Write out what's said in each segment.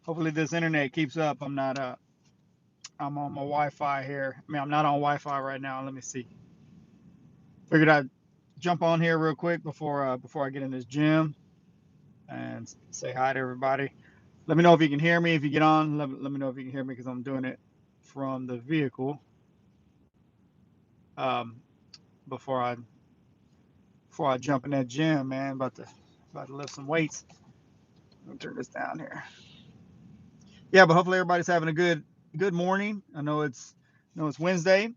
Hopefully this internet keeps up. I'm on my Wi-Fi here. I mean, I'm not on Wi-Fi right now. Let me see. Figured I'd jump on here real quick before I get in this gym and say hi to everybody. Let me know if you can hear me. If you get on, let me know if you can hear me because I'm doing it from the vehicle. Um, before I before I jump in that gym, man, about to lift some weights. Let me turn this down here. Yeah, but hopefully everybody's having a good morning. I know it's Wednesday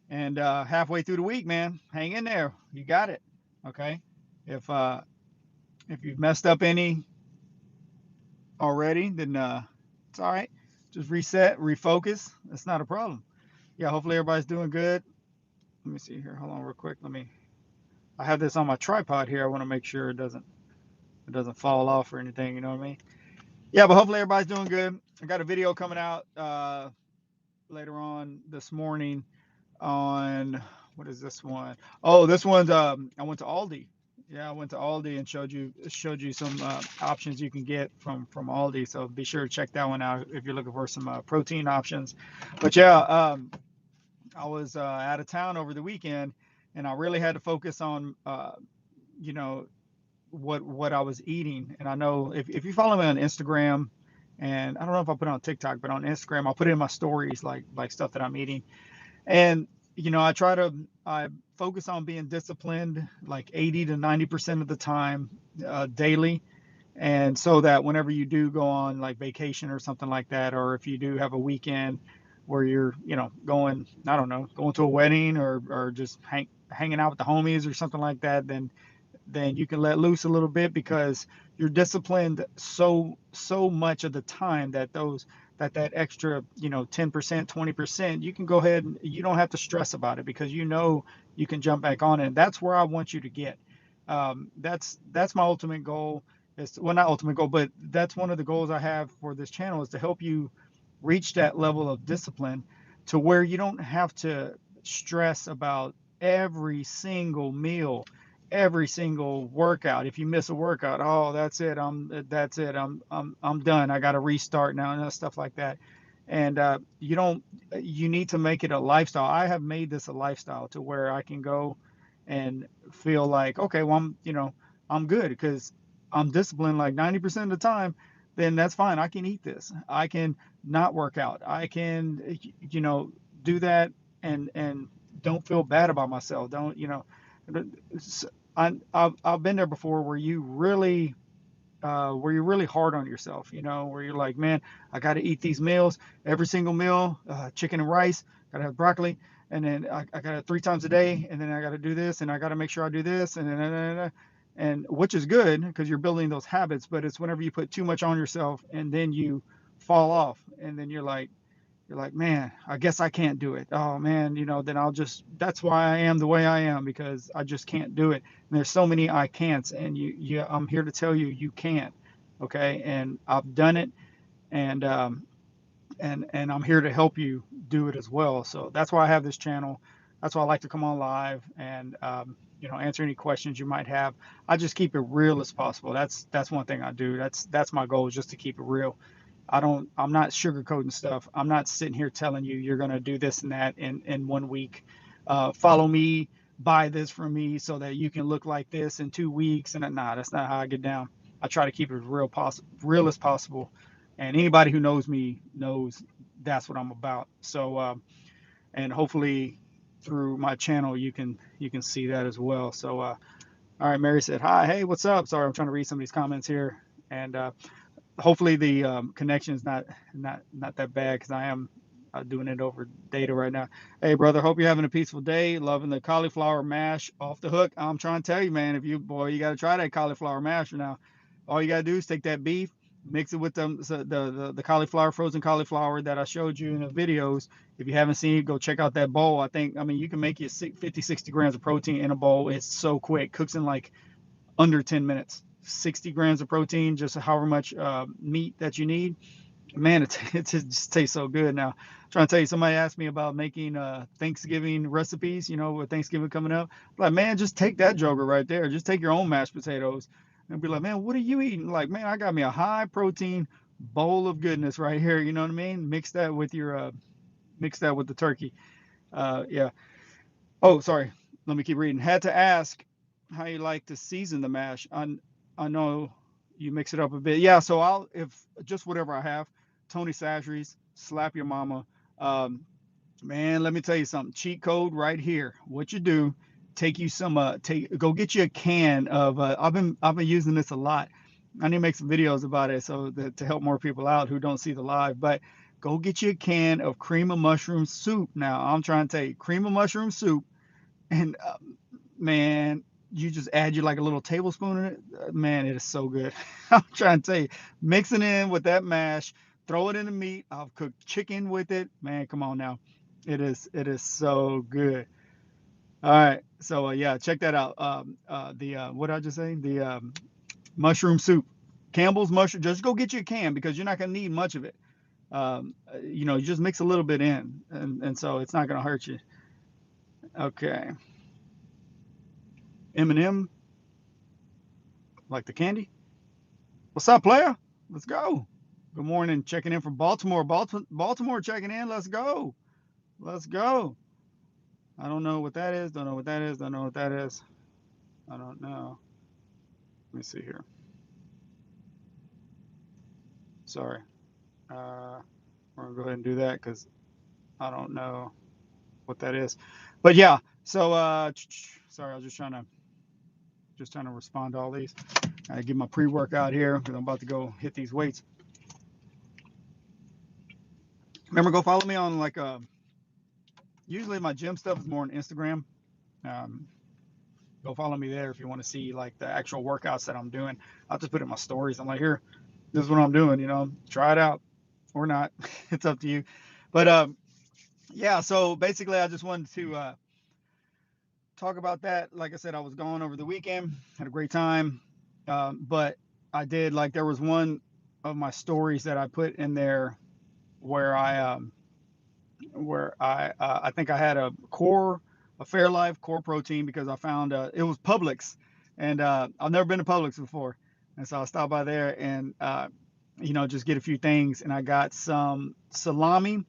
and halfway through the week, man. Hang in there. You got it. Okay. If uh if you've messed up any already, then it's all right. Just reset, refocus. That's not a problem. Yeah, hopefully everybody's doing good. Let me see here. Hold on real quick. I have this on my tripod here. I want to make sure it doesn't fall off or anything, you know what I mean? Yeah, but hopefully everybody's doing good. I got a video coming out later on this morning on what is this one? Oh, this one's I went to Aldi. Yeah, I went to Aldi and showed you some options you can get from Aldi. So be sure to check that one out if you're looking for some protein options. But yeah, I was out of town over the weekend, and I really had to focus on you know what I was eating. And I know if you follow me on Instagram, and I don't know if I put it on TikTok, but on Instagram I'll put it in my stories like stuff that I'm eating. And I focus on being disciplined like 80 to 90% of the time daily. And so that whenever you do go on like vacation or something like that, or if you do have a weekend where you're, going, I don't know, going to a wedding or just hanging out with the homies or something like that, then you can let loose a little bit because you're disciplined so much of the time that that extra 10% 20% you can go ahead and you don't have to stress about it because you can jump back on it. And that's where I want you to get. That's my ultimate goal. Is well, not ultimate goal, but that's one of the goals I have for this channel is to help you reach that level of discipline to where you don't have to stress about every single meal, every single workout. If you miss a workout, oh, that's it. I'm done. I got to restart now and stuff like that. And you don't you need to make it a lifestyle. I have made this a lifestyle to where I can go and feel like, okay, well, I'm good because I'm disciplined like 90% of the time. Then that's fine. I can eat this. I can not work out. I can, do that and don't feel bad about myself. Don't, I've been there before where you're really hard on yourself, where you're like, man, I got to eat these meals, every single meal, chicken and rice, got to have broccoli, and then I got to 3 times a day, and then I got to do this, and I got to make sure I do this, and which is good because you're building those habits, but it's whenever you put too much on yourself and then you fall off, and then you're like, man, I guess I can't do it. Oh man, then that's why I am the way I am because I just can't do it. And there's so many I can'ts, and I'm here to tell you, you can. Okay. And I've done it, and, and I'm here to help you do it as well. So that's why I have this channel. That's why I like to come on live and, answer any questions you might have. I just keep it real as possible. That's one thing I do. That's my goal is just to keep it real. I'm not sugarcoating stuff. I'm not sitting here telling you you're going to do this and that in 1 week. Follow me, buy this from me so that you can look like this in 2 weeks. And nah, that's not how I get down. I try to keep it as real as possible. And anybody who knows me knows that's what I'm about. So, and hopefully through my channel, you can see that as well. So, all right, Mary said, hi, hey, what's up? Sorry, I'm trying to read some of these comments here. And hopefully the connection is not that bad because I am doing it over data right now. Hey brother, hope you're having a peaceful day. Loving the cauliflower mash off the hook. I'm trying to tell you, man, if you got to try that cauliflower mash now. All you got to do is take that beef, mix it with the cauliflower, frozen cauliflower that I showed you in the videos. If you haven't seen it, go check out that bowl. I mean, you can make you 50 60 grams of protein in a bowl. It's so quick, cooks in like under 10 minutes. 60 grams of protein, just however much meat that you need. Man, it just tastes so good. Now, I'm trying to tell you, somebody asked me about making Thanksgiving recipes, with Thanksgiving coming up. Like, man, just take that joker right there. Just take your own mashed potatoes and be like, man, what are you eating? Like, man, I got me a high protein bowl of goodness right here. You know what I mean? Mix that with the turkey. Yeah. Oh, sorry. Let me keep reading. Had to ask how you like to season the mash. I know you mix it up a bit. Yeah. So I'll if just whatever I have. Tony Chachere's Slap Your Mama. Um, Man, let me tell you something. Cheat code right here. What you do, take you some go get you a can of I've been using this a lot. I need to make some videos about it so that to help more people out who don't see the live. But go get you a can of cream of mushroom soup. Now, I'm trying to tell you, cream of mushroom soup and man, you just add you like a little tablespoon in it. Man, it is so good. I'm trying to tell you, mixing in with that mash, throw it in the meat. I've cooked chicken with it. Man, come on now, it is so good. All right, so yeah, check that out. The what did I just say? The mushroom soup, Campbell's mushroom. Just go get you a can because you're not gonna need much of it. You just mix a little bit in, and so it's not gonna hurt you. Okay, M&M, like the candy. What's up, player? Let's go. Good morning. Checking in from Baltimore. Baltimore checking in. Let's go. Let's go. I don't know what that is. Don't know what that is. Don't know what that is. I don't know. Let me see here. Sorry. We're gonna go ahead and do that because I don't know what that is. But yeah. So sorry, I was just trying to respond to all these. I get my pre-workout here because I'm about to go hit these weights. Remember, go follow me on usually my gym stuff is more on Instagram. Um, Go follow me there if you want to see like the actual workouts that I'm doing. I'll just put it in my stories. I'm like, here, this is what I'm doing. Try it out or not. It's up to you. But yeah. So basically, I just wanted to talk about that. Like I said, I was gone over the weekend. Had a great time. But I did like there was one of my stories that I put in there where I think I had a Fairlife core protein because I found it was Publix, and I've never been to Publix before, and so I stopped by there and just get a few things, and I got some salami,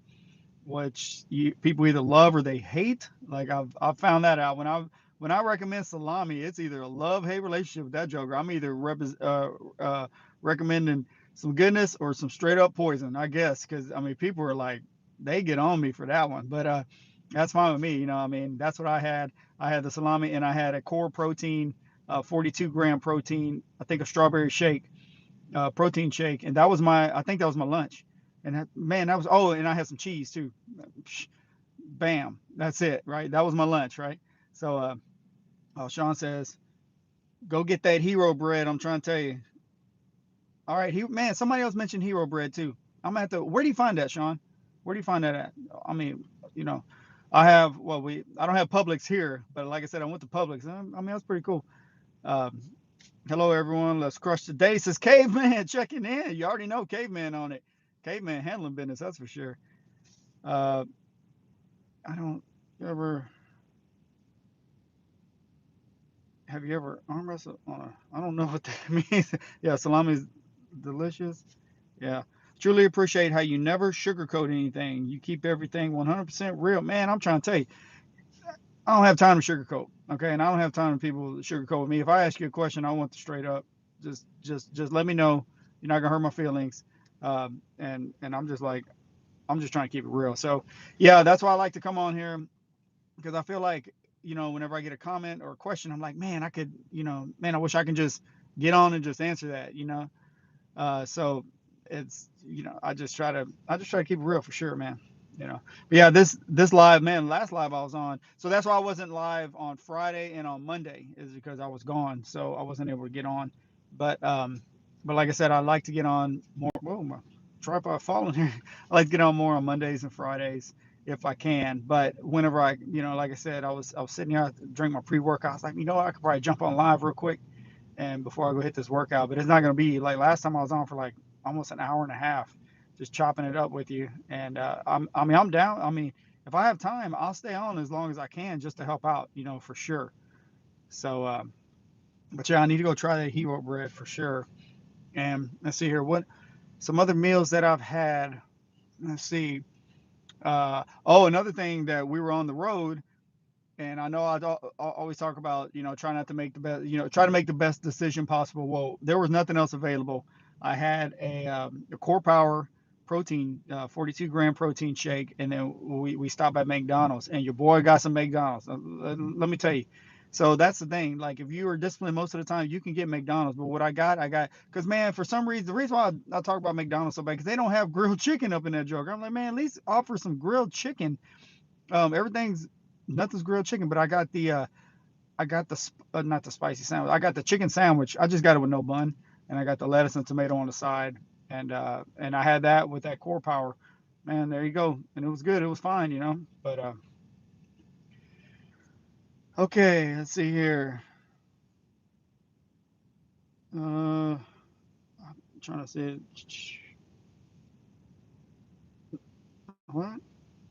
which people either love or they hate. Like I've found that out when I recommend salami, it's either a love hate relationship with that joker. I'm either recommending some goodness or some straight up poison, I guess, because I mean people are like they get on me for that one, but that's fine with me. I mean that's what I had. I had the salami and I had a core protein, 42-gram protein. I think a strawberry shake, protein shake, and I think that was my lunch. And man, that was and I had some cheese too. Bam, that's it, right? That was my lunch, right? So, Sean says, go get that hero bread. I'm trying to tell you. All right, man, somebody else mentioned hero bread too. I'm gonna have to. Where do you find that, Sean? Where do you find that at? I mean, you know, I don't have Publix here, but like I said, I went to Publix. I mean, that's pretty cool. Um, Hello, everyone. Let's crush the day. Says Caveman checking in. You already know Caveman on it. Caveman handling business, that's for sure. Uh, I don't ever. Have you ever arm wrestled on a? I don't know what that means. Yeah, salami is delicious. Yeah. Truly appreciate how you never sugarcoat anything. You keep everything 100% real. Man, I'm trying to tell you, I don't have time to sugarcoat. Okay, and I don't have time for people to sugarcoat with me. If I ask you a question, I want the straight up. Just let me know. You're not gonna hurt my feelings. And I'm just like, I'm just trying to keep it real. So, yeah, that's why I like to come on here because I feel like, whenever I get a comment or a question, I'm like, man, man, I wish I can just get on and just answer that. So it's, I just try to keep it real for sure, man. But yeah, this live, man, last live I was on. So that's why I wasn't live on Friday and on Monday is because I was gone. So I wasn't able to get on. But like I said, I like to get on more. Whoa, my tripod falling here. I like to get on more on Mondays and Fridays if I can. But whenever like I said, I was sitting here, I drink my pre-workout. I was like, I could probably jump on live real quick and before I go hit this workout. But it's not going to be like last time I was on for like almost an hour and a half, just chopping it up with you. And I'm down. I mean, if I have time, I'll stay on as long as I can just to help out, for sure. So, but yeah, I need to go try that hero bread for sure. And let's see here. Some other meals that I've had. Let's see. Oh, another thing that we were on the road, and I know I always talk about, try not to make the best, try to make the best decision possible. Well, there was nothing else available. I had a Core Power protein, 42-gram protein shake, and then we stopped at McDonald's, and your boy got some McDonald's. Let me tell you. So that's the thing. Like if you are disciplined most of the time, you can get McDonald's. But what I got, because man, for some reason, the reason why I talk about McDonald's so bad, because they don't have grilled chicken up in that joke. I'm like, man, at least offer some grilled chicken. Everything's nothing's grilled chicken, but I got the not the spicy sandwich. I got the chicken sandwich. I just got it with no bun, and I got the lettuce and tomato on the side, and I had that with that Core Power. Man, there you go, and it was good. It was fine. But okay, let's see here. I'm trying to see. What?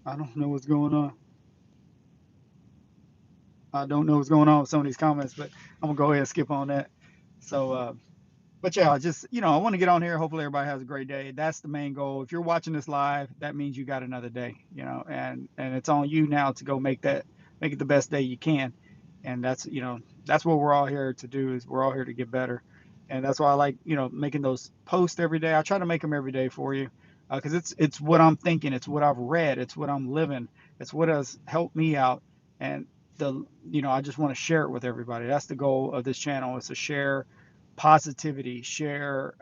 I don't know what's going on. I don't know what's going on with some of these comments, but I'm gonna go ahead and skip on that. So, but yeah, just I want to get on here. Hopefully, everybody has a great day. That's the main goal. If you're watching this live, that means you got another day. And it's on you now to go make it the best day you can. And that's what we're all here to do. Is we're all here to get better. And that's why I like making those posts every day. I try to make them every day for you, because it's what I'm thinking. It's what I've read. It's what I'm living. It's what has helped me out. And I just want to share it with everybody. That's the goal of this channel, is to share positivity, share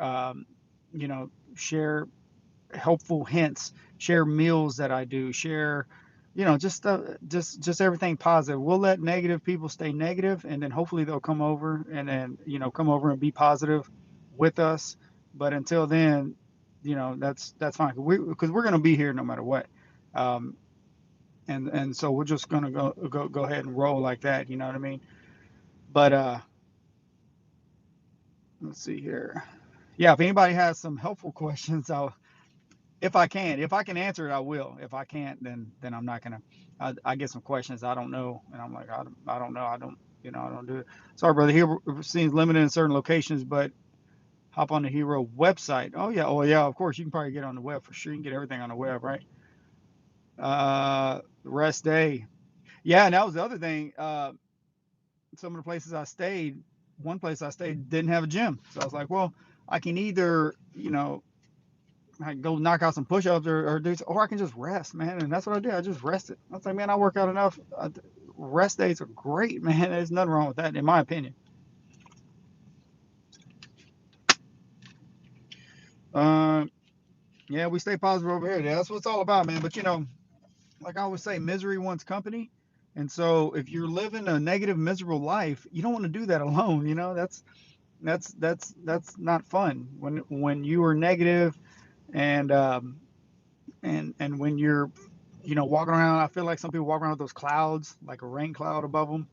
helpful hints, share meals that I do, share, just everything positive. We'll let negative people stay negative, and then hopefully they'll come over and then come over and be positive with us. But until then, that's fine, because we're gonna be here no matter what. Um, and so we're just gonna go ahead and roll like that. You know what I mean? But let's see here. Yeah, if anybody has some helpful questions, if I can answer it, I will. If I can't, then I'm not gonna. I get some questions I don't know, and I'm like, I don't know. I don't do it. Sorry, brother. Here seems limited in certain locations, but hop on the Hero website. Oh yeah. Of course, you can probably get on the web for sure. You can get everything on the web, right? Rest day. Yeah, and that was the other thing. Some of the places I stayed, one place I stayed didn't have a gym, so I was like, well, I can either I can go knock out some push-ups or I can just rest, man. And that's what I did. I just rested. I was like, man, I work out enough. Rest days are great, man. There's nothing wrong with that, in my opinion. Uh, yeah, we stay positive over here. Yeah, that's what it's all about, man. But like I always say, misery wants company. And so if you're living a negative, miserable life, you don't want to do that alone. That's not fun. When you are negative and and when you're walking around, I feel like some people walk around with those clouds, like a rain cloud above them,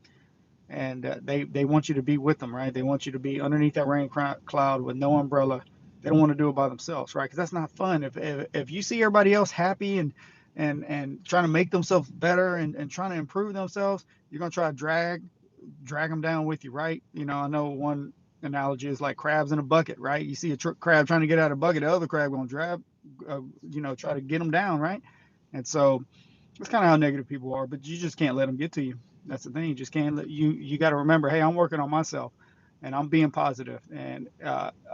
and they want you to be with them, right? They want you to be underneath that rain cloud with no umbrella. They don't want to do it by themselves, right? Because that's not fun. If you see everybody else happy and trying to make themselves better and trying to improve themselves, you're gonna try to drag them down with you, right? I know one analogy is like crabs in a bucket, right? You see a crab trying to get out of a bucket, the other crab gonna try to get them down, right? And so that's kind of how negative people are, but you just can't let them get to you. That's the thing. You just can't let you got to remember, hey, I'm working on myself, and I'm being positive, and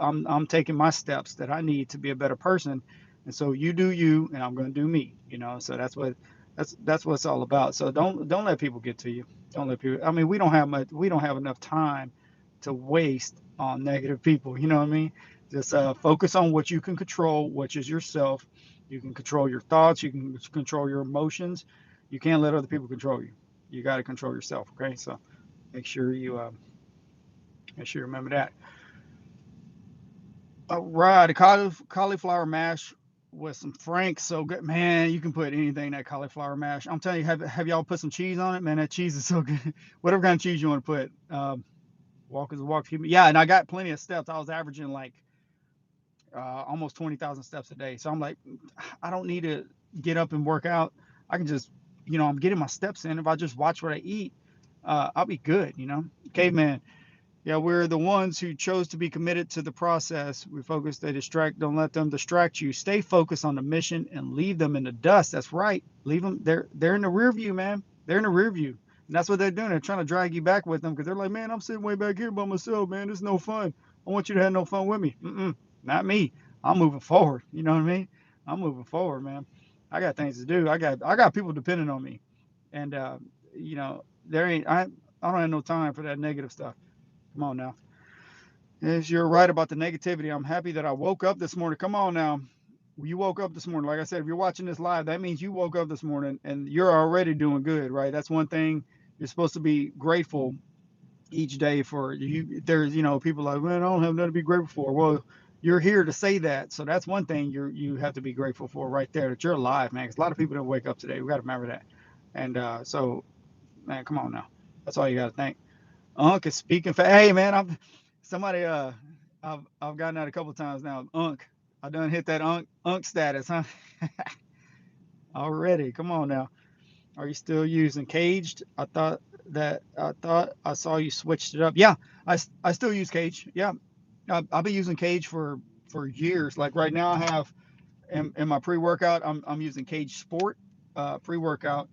I'm taking my steps that I need to be a better person. And so you do you, and I'm going to do me. So that's what it's all about. So don't let people get to you. Don't let people. I mean, we don't have enough time to waste on negative people. You know what I mean? Just focus on what you can control, which is yourself. You can control your thoughts. You can control your emotions. You can't let other people control you. You got to control yourself. Okay, so make sure you remember that. All right, the cauliflower mash with some Franks, so good, man. You can put anything in that cauliflower mash. I'm telling you, have y'all put some cheese on it, man? That cheese is so good. Whatever kind of cheese you want to put. Walk is a walk. Yeah, and I got plenty of steps. I was averaging like almost 20,000 steps a day. So I'm like, I don't need to get up and work out. I can just, I'm getting my steps in. If I just watch what I eat, I'll be good. Caveman, Yeah, we're the ones who chose to be committed to the process. We focus, they distract, don't let them distract you. Stay focused on the mission and leave them in the dust. That's right. Leave them, they're in the rear view, man. They're in the rear view. And that's what they're doing. They're trying to drag you back with them because they're like, man, I'm sitting way back here by myself, man. It's no fun. I want you to have no fun with me. Not me. I'm moving forward. You know what I mean? I'm moving forward, man. I got things to do. I got people depending on me. And you know, there ain't I don't have no time for that negative stuff. Come on now. Yes, you're right about the negativity. I'm happy that I woke up this morning. Come on now. You woke up this morning. Like I said, if you're watching this live, that means you woke up this morning and you're already doing good, right? That's one thing you're supposed to be grateful each day for. You there's, people like, man, I don't have nothing to be grateful for. Well, you're here to say that. So that's one thing you have to be grateful for right there, that you're alive, man. Because a lot of people don't wake up today. We got to remember that. And so, man, come on now. That's all you got to think. Unc is speaking for. Hey, man, I'm somebody. I've gotten that a couple times now. Unc, I done hit that Unc status, huh? Already. Come on now. Are you still using Caged? I thought I saw you switched it up. Yeah, I still use Cage. Yeah, I've been using Cage for years. Like right now, I have in my pre-workout, I'm using Cage Sport pre-workout.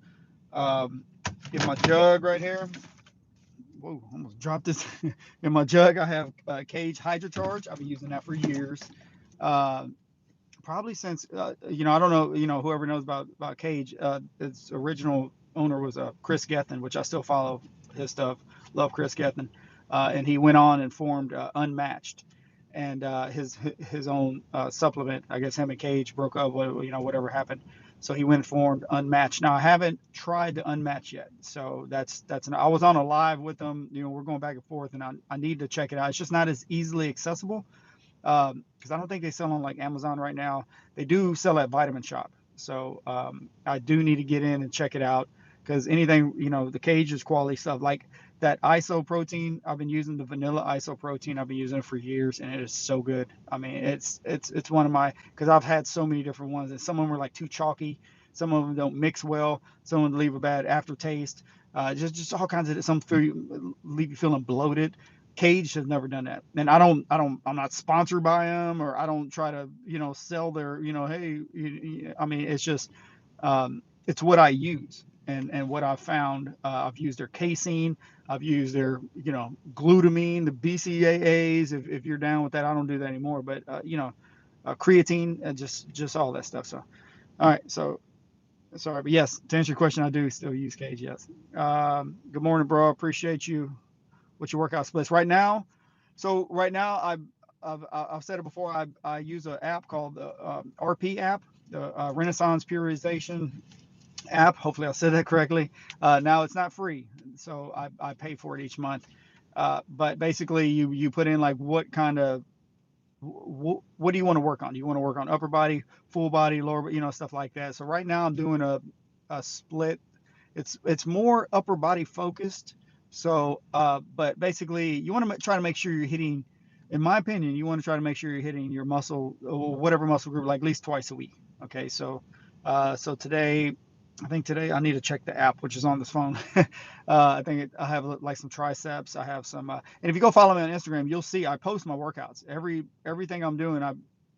Um, in my jug right here. Whoa, almost dropped this. In my jug, I have Cage HydroCharge. I've been using that for years. Uh, Probably since, I don't know, whoever knows about Cage, its original owner was Chris Gethin, which I still follow his stuff. Love Chris Gethin. And he went on and formed Unmatched, and his own supplement. I guess him and Cage broke up, whatever happened. So he went and formed Unmatched. Now I haven't tried the Unmatched yet, so I was on a live with them. We're going back and forth, and I need to check it out. It's just not as easily accessible because I don't think they sell on like Amazon right now. They do sell at Vitamin Shop, so I do need to get in and check it out because anything, the Cage is quality stuff. Like that ISO protein, I've been using the vanilla ISO protein. I've been using it for years, and it is so good. I mean, it's one of my, because I've had so many different ones, and some of them are like too chalky. Some of them don't mix well. Some of them leave a bad aftertaste. Just all kinds of some leave you feeling bloated. Cage has never done that, and I'm not sponsored by them, or I don't try to, sell their, hey, I mean, it's just, it's what I use, and what I've found. I've used their casein, I've used their, glutamine, the BCAAs. If you're down with that, I don't do that anymore, but creatine, and just all that stuff. So, all right, so sorry, but yes, to answer your question, I do still use Cage. Yes. Good morning, bro. Appreciate you with your workout splits right now. So right now, I've said it before. I use an app called the RP app, the Renaissance Periodization app. Hopefully, I said that correctly. Now it's not free, so I pay for it each month. But basically, you put in like what kind of what do you want to work on? Do you want to work on upper body, full body, lower, stuff like that. So right now I'm doing a split. It's more upper body focused. So, but basically you want to try to make sure you're hitting, in my opinion, you want to try to make sure you're hitting your muscle, or whatever muscle group, like at least twice a week. Okay. So today, I think today I need to check the app, which is on this phone. I think I have like some triceps. I have some, and if you go follow me on Instagram, you'll see I post my workouts. Everything I'm doing,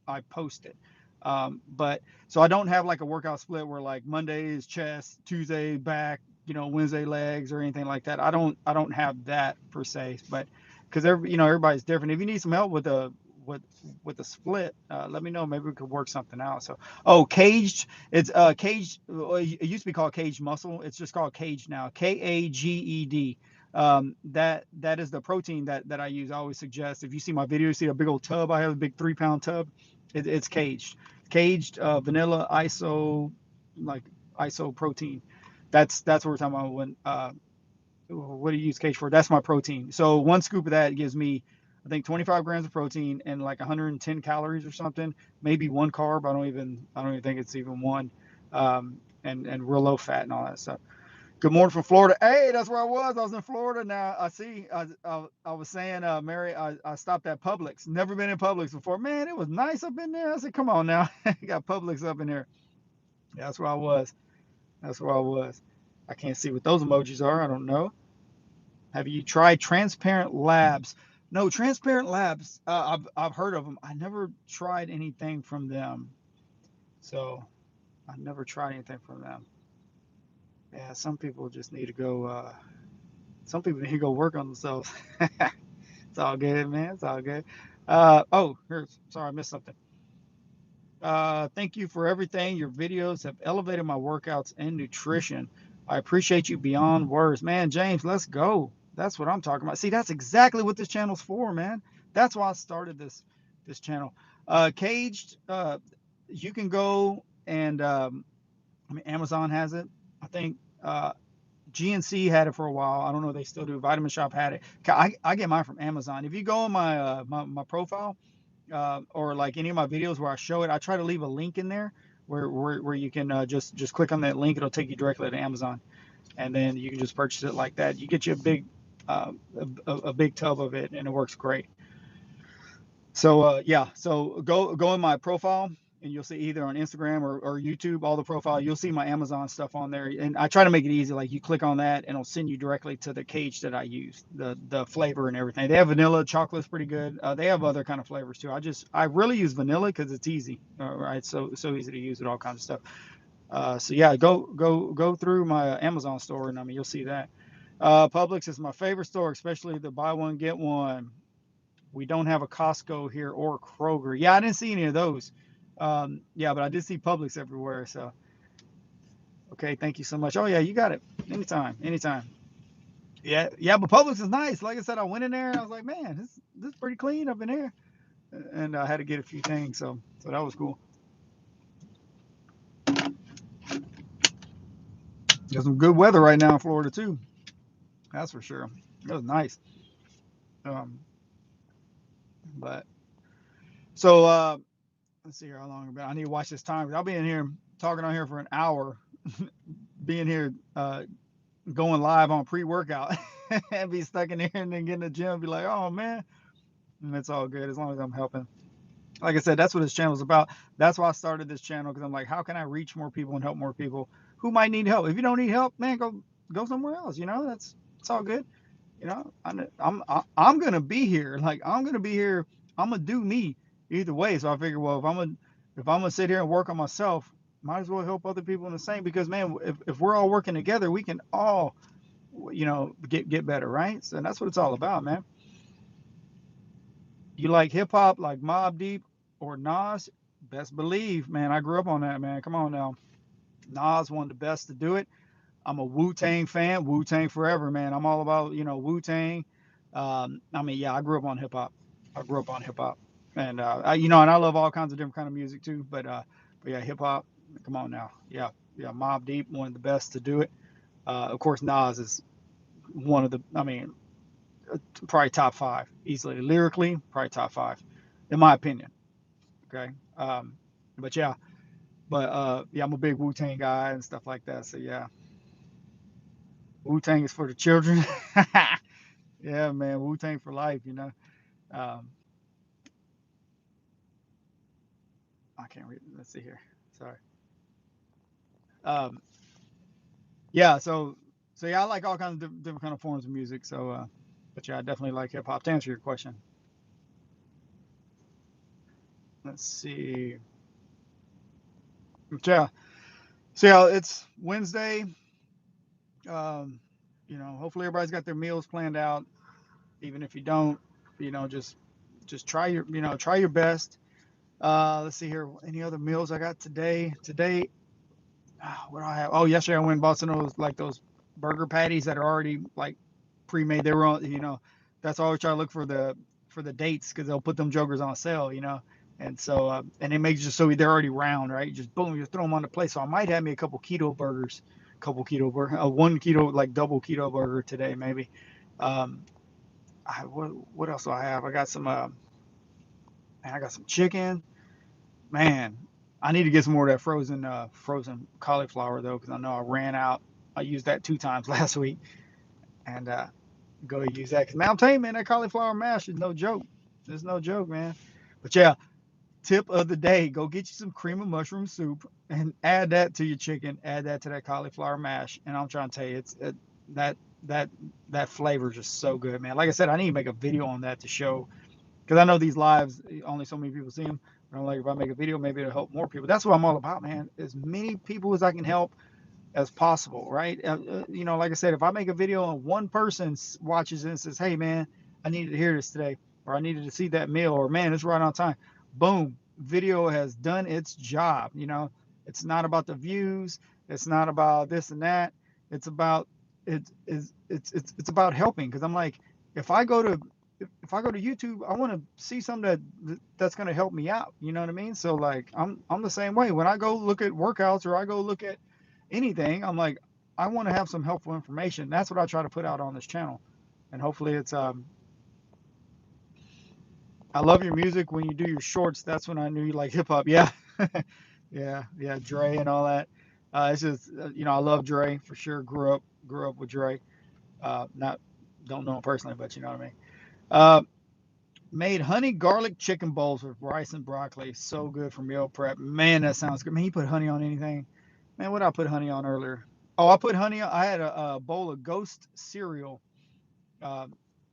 I post it. But so I don't have like a workout split where like Monday is chest, Tuesday back, Wednesday legs or anything like that. I don't have that per se, but because everybody's different. If you need some help with with the split, let me know. Maybe we could work something out. So, oh, Caged. It's Caged. It used to be called Caged Muscle. It's just called Caged now. Kaged. That is the protein that I use. I always suggest, if you see my video, you see a big old tub. I have a big 3-pound tub. It's Caged vanilla ISO, like ISO protein. That's what we're talking about when what do you use Cage for? That's my protein. So one scoop of that gives me, I think, 25 grams of protein and like 110 calories or something. Maybe one carb. I don't even think it's even one. And real low fat and all that stuff. Good morning from Florida. Hey, that's where I was. I was in Florida. Now I see. I was saying, Mary, I stopped at Publix. Never been in Publix before. Man, it was nice up in there. I said, come on now, you got Publix up in here. Yeah, that's where I was. That's where I was. I can't see what those emojis are. I don't know. Have you tried Transparent Labs? No, Transparent Labs. I've heard of them. I never tried anything from them. So I never tried anything from them. Yeah, some people just need to go. Some people need to go work on themselves. It's all good, man. It's all good. Oh, here's. Sorry, I missed something. Thank you for everything. Your videos have elevated my workouts and nutrition. I appreciate you beyond words. Man, James, let's go. That's what I'm talking about. See, that's exactly what this channel's for, man. That's why I started this channel. Caged, you can go and I mean Amazon has it. I think GNC had it for a while. I don't know if they still do. Vitamin Shop had it. I get mine from Amazon. If you go on my profile, or like any of my videos where I show it, I try to leave a link in there where you can just click on that link. It'll take you directly to Amazon, and then you can just purchase it like that. You get you a big a big tub of it, and it works great. So yeah, so go in my profile, and you'll see either on Instagram or YouTube, all the profile, you'll see my Amazon stuff on there. And I try to make it easy. Like you click on that and it'll send you directly to the cage that I use, the flavor and everything. They have vanilla, chocolate's pretty good. They have other kind of flavors too. I really use vanilla because it's easy. Right, so easy to use with all kinds of stuff. So yeah, go through my Amazon store, and I mean you'll see that. Publix is my favorite store, especially the buy one get one. We don't have a Costco here or Kroger. Yeah, I didn't see any of those. Yeah, but I did see Publix everywhere. So, okay, thank you so much. Oh yeah, you got it. Anytime, anytime. Yeah, yeah, but Publix is nice. Like I said, I went in there and I was like, man, this is pretty clean up in here, and I had to get a few things. So that was cool. There's some good weather right now in Florida too. That's for sure. It was nice. Um, but so let's see here how long. I need to watch this time. I'll be in here talking on here for an hour, being here going live on pre-workout and be stuck in here and then get in the gym and be like, oh man, and it's all good as long as I'm helping. Like I said, that's what this channel is about. That's why I started this channel, because I'm like, how can I reach more people and help more people who might need help? If you don't need help, man, go somewhere else. You know, it's all good. You know, I'm gonna be here. Like I'm gonna be here. I'm gonna do me either way. So I figure, well, if I'm gonna sit here and work on myself, might as well help other people in the same. Because man, if we're all working together, we can all, you know, get better, right? So that's what it's all about, man. You like hip hop, like Mobb Deep or Nas? Best believe, man. I grew up on that, man. Come on now. Nas one of the best to do it. I'm a Wu Tang fan. Wu Tang forever, man. I'm all about, you know, Wu Tang. I mean, yeah, I grew up on hip hop. I grew up on hip hop, and you know, and I love all kinds of different kind of music too. But yeah, hip hop. Come on now. Yeah, yeah. Mobb Deep, one of the best to do it. Of course, Nas is one of the. I mean, probably top five easily. Lyrically, probably top five, in my opinion. Okay. But yeah, yeah, I'm a big Wu Tang guy and stuff like that. So yeah, Wu Tang is for the children. Yeah, man, Wu Tang for life. You know. Um, I can't read. Let's see here. Sorry. Um, yeah. So yeah, I like all kinds of different kind of forms of music. So, but yeah, I definitely like hip hop. To answer your question, let's see. But yeah. So yeah, it's Wednesday. Um, you know, hopefully everybody's got their meals planned out. Even if you don't, you know, just try try your best. Let's see here. Any other meals I got today? Today, what do I have? Oh, yesterday I went and bought some of those burger patties that are already like pre-made. They were on, you know, that's always try to look for the dates, because they'll put them jokers on sale, you know. And so and it makes just so they're already round, right? You just boom, you just throw them on the plate. So I might have me a couple keto burgers, one keto, like double keto burger today maybe. Um, what else do I have? I got some I got some chicken. Man, I need to get some more of that frozen cauliflower though, because I know I ran out. I used that 2 times last week, and go use that. Cause man, I'm telling you, man, that cauliflower mash is no joke. It's no joke, man. But yeah, tip of the day: go get you some cream of mushroom soup and add that to your chicken. Add that to that cauliflower mash, and I'm trying to tell you, that that that flavor is just so good, man. Like I said, I need to make a video on that to show, because I know these lives only so many people see them. And I'm like, if I make a video, maybe it'll help more people. That's what I'm all about, man. As many people as I can help as possible, right? You know, like I said, if I make a video and one person watches it and says, "Hey, man, I needed to hear this today," or "I needed to see that meal," or "Man, it's right on time," boom, video has done its job. You know, it's not about the views, it's not about this and that. It's about it's about helping. Because I'm like, if I go to if I go to YouTube, I want to see something that's going to help me out. You know what I mean? So like, I'm the same way. When I go look at workouts or I go look at anything, I'm like, I want to have some helpful information. That's what I try to put out on this channel, and hopefully it's I love your music when you do your shorts. That's when I knew you like hip hop. Yeah, yeah, Dre and all that. It's just you know, I love Dre for sure. Grew up with Dre. Not don't know him personally, but you know what I mean. Uh, Made honey garlic chicken bowls with rice and broccoli. So good for meal prep. Man, that sounds good. Man, you put honey on anything? Man, what did I put honey on earlier? Oh, I put honey on. I had a bowl of Ghost cereal. Uh,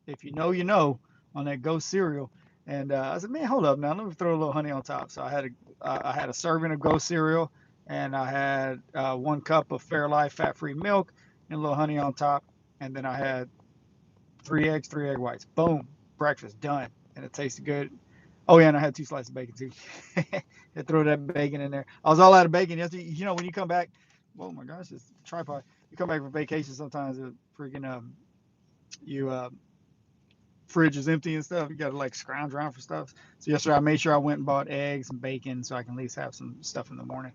if you know, you know, on that Ghost cereal. And I said, man, hold up now. Let me throw a little honey on top. So I had a serving of Ghost cereal, and I had 1 cup of Fairlife fat-free milk, and a little honey on top. And then I had 3 eggs, 3 egg whites. Boom, breakfast done, and it tasted good. Oh yeah, and I had 2 slices of bacon too. And throw that bacon in there. I was all out of bacon yesterday. You know, when you come back, oh my gosh, this tripod. You come back from vacation, sometimes the freaking you fridge is empty and stuff. You got to like scrounge around for stuff. So yesterday I made sure I went and bought eggs and bacon so I can at least have some stuff in the morning.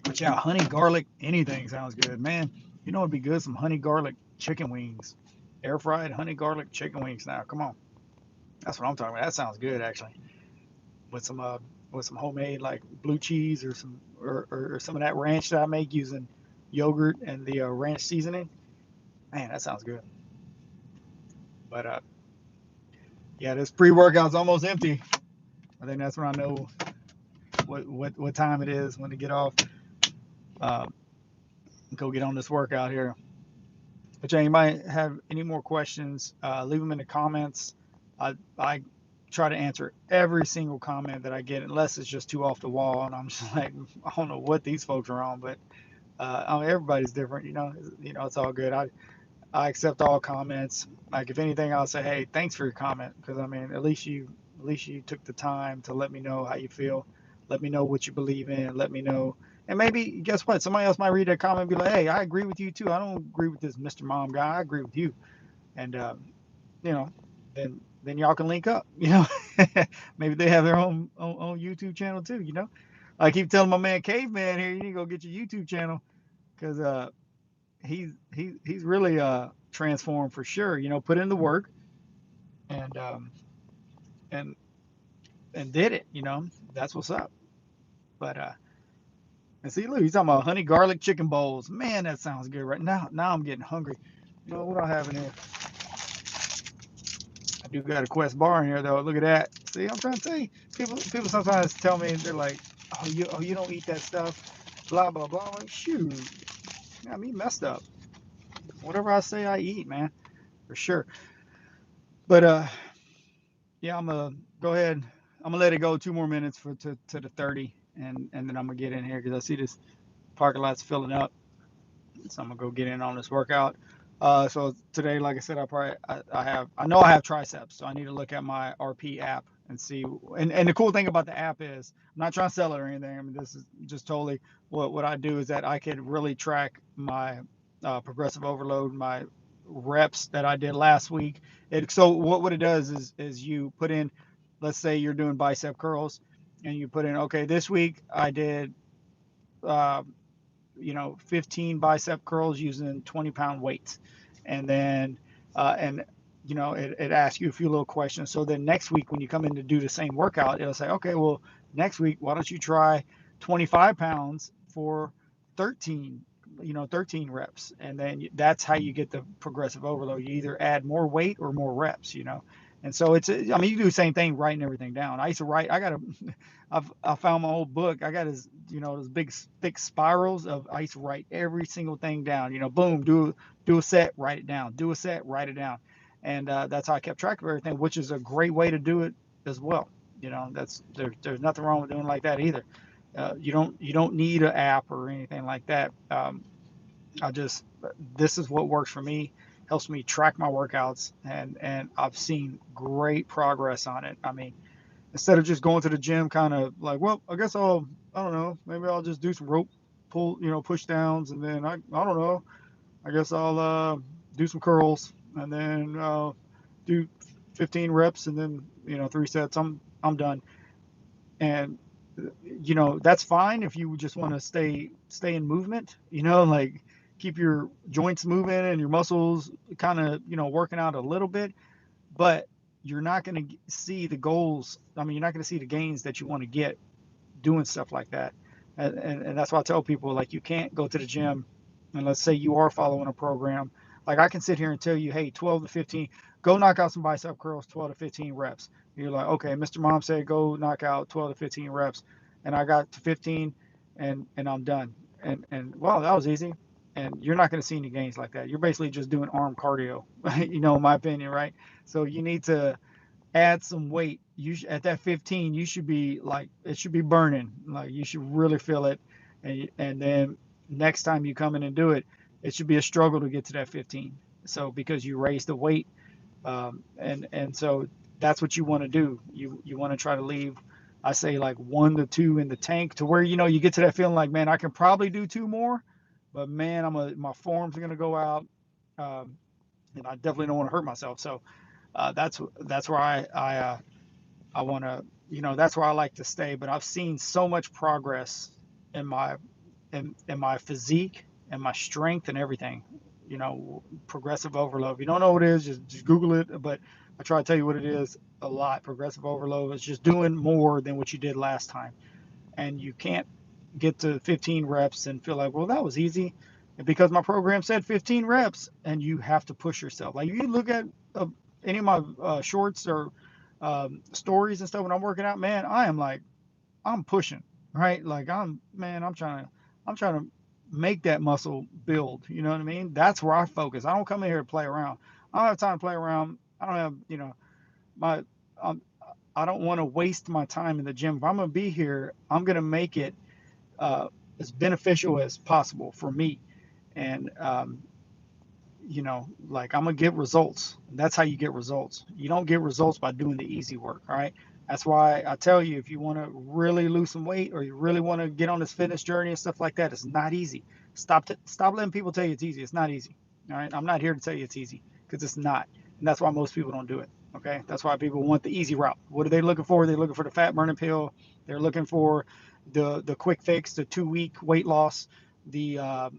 But yeah, honey garlic anything sounds good, man. You know it'd be good, some honey garlic chicken wings, air fried honey garlic chicken wings. Now come on, that's what I'm talking about. That sounds good actually, with some homemade like blue cheese or or some of that ranch that I make using yogurt and the ranch seasoning. Man, that sounds good. But yeah, this pre-workout's almost empty. I think that's when I know what time it is when to get off. Uh, Go get on this workout here. But yeah, you might have any more questions, leave them in the comments. I try to answer every single comment that I get, unless it's just too off the wall, and I'm just like, I don't know what these folks are on, but I mean, everybody's different, you know. It's all good. I accept all comments. Like if anything, I'll say, hey, thanks for your comment, because I mean, at least you took the time to let me know how you feel, let me know what you believe in, let me know. And maybe guess what? Somebody else might read that comment and be like, hey, I agree with you too. I don't agree with this Mr. Mom guy. I agree with you. And you know, then y'all can link up. You know, maybe they have their own YouTube channel too. You know, I keep telling my man Caveman here, you need to go get your YouTube channel, because he's really transformed for sure. You know, put in the work and and and did it. You know, that's what's up. But and see, look, he's talking about honey garlic chicken bowls. Man, that sounds good right now. Now I'm getting hungry. You know what I have in here? I do got a Quest bar in here though. Look at that. See, I'm trying to tell you. People sometimes tell me they're like, oh you don't eat that stuff, blah blah blah. I'm like, shoot, got me messed up. Whatever I say, I eat, man, for sure. But yeah, I'm gonna go ahead. I'm gonna let it go 2 more minutes to the 30, and then I'm gonna get in here because I see this parking lot's filling up. So I'm gonna go get in on this workout. So today, like I said, I know I have triceps, so I need to look at my RP app and see. And the cool thing about the app is I'm not trying to sell it or anything. I mean, this is just totally what I do is that I could really track my progressive overload, my reps that I did last week. So what it does is you put in, let's say you're doing bicep curls, and you put in, okay, this week I did. Uh, 15 bicep curls using 20-pound weights. And then, and it asks you a few little questions. So then next week, when you come in to do the same workout, it'll say, okay, well, next week, why don't you try 25 pounds for 13, 13 reps. And then that's how you get the progressive overload. You either add more weight or more reps. And so it's, I mean, you do the same thing, writing everything down. I used to write, I found my old book. I got his, those big thick spirals of, I used to write every single thing down, boom, do a set, write it down, do a set, write it down. And that's how I kept track of everything, which is a great way to do it as well. There's nothing wrong with doing like that either. You don't need an app or anything like that. I just This is what works for me, helps me track my workouts, and I've seen great progress on it. I mean, instead of just going to the gym kind of like, well, I don't know, maybe I'll just do some rope pull, push downs, and then I don't know, I guess I'll do some curls, and then do 15 reps, and then 3 sets. I'm done. And that's fine if you just want to stay in movement, like keep your joints moving and your muscles kind of working out a little bit, but you're not going to see the goals. I mean, you're not going to see the gains that you want to get doing stuff like that. And that's why I tell people, like, you can't go to the gym, and let's say you are following a program. Like, I can sit here and tell you, hey, 12 to 15, go knock out some bicep curls, 12 to 15 reps. You're like, okay, Mr. Mom said go knock out 12 to 15 reps, and I got to 15, and I'm done. And well, that was easy. And you're not going to see any gains like that. You're basically just doing arm cardio, in my opinion, right? So you need to add some weight. At that 15, you should be like, it should be burning. Like, you should really feel it. And then next time you come in and do it, it should be a struggle to get to that 15. So because you raised the weight, and so that's what you want to do. You want to try to leave, I say, like 1 to 2 in the tank, to where you get to that feeling like, man, I can probably do 2 more, but man, my form's gonna go out, and I definitely don't want to hurt myself. So that's where I want to, that's where I like to stay. But I've seen so much progress in my physique and my strength and everything. Progressive overload. If you don't know what it is, just Google it. But I try to tell you what it is a lot. Progressive overload is just doing more than what you did last time, and you can't get to 15 reps and feel like, well, that was easy, because my program said 15 reps, and you have to push yourself. Like, you look at any of my shorts or stories and stuff when I'm working out, man, I'm pushing, right? Like, I'm trying to make that muscle build. You know what I mean? That's where I focus. I don't come in here to play around. I don't have time to play around. I don't have, my, um, I don't want to waste my time in the gym. If I'm gonna be here, I'm gonna make it uh, as beneficial as possible for me. And like, I'm gonna get results. That's how you get results. You don't get results by doing the easy work. All right. That's why I tell you, if you want to really lose some weight, or you really want to get on this fitness journey and stuff like that, it's not easy. Stop letting people tell you it's easy. It's not easy. All right. I'm not here to tell you it's easy, because it's not. And that's why most people don't do it. Okay. That's why people want the easy route. What are they looking for? They're looking for the fat burning pill. They're looking for the quick fix, the 2 week weight loss, the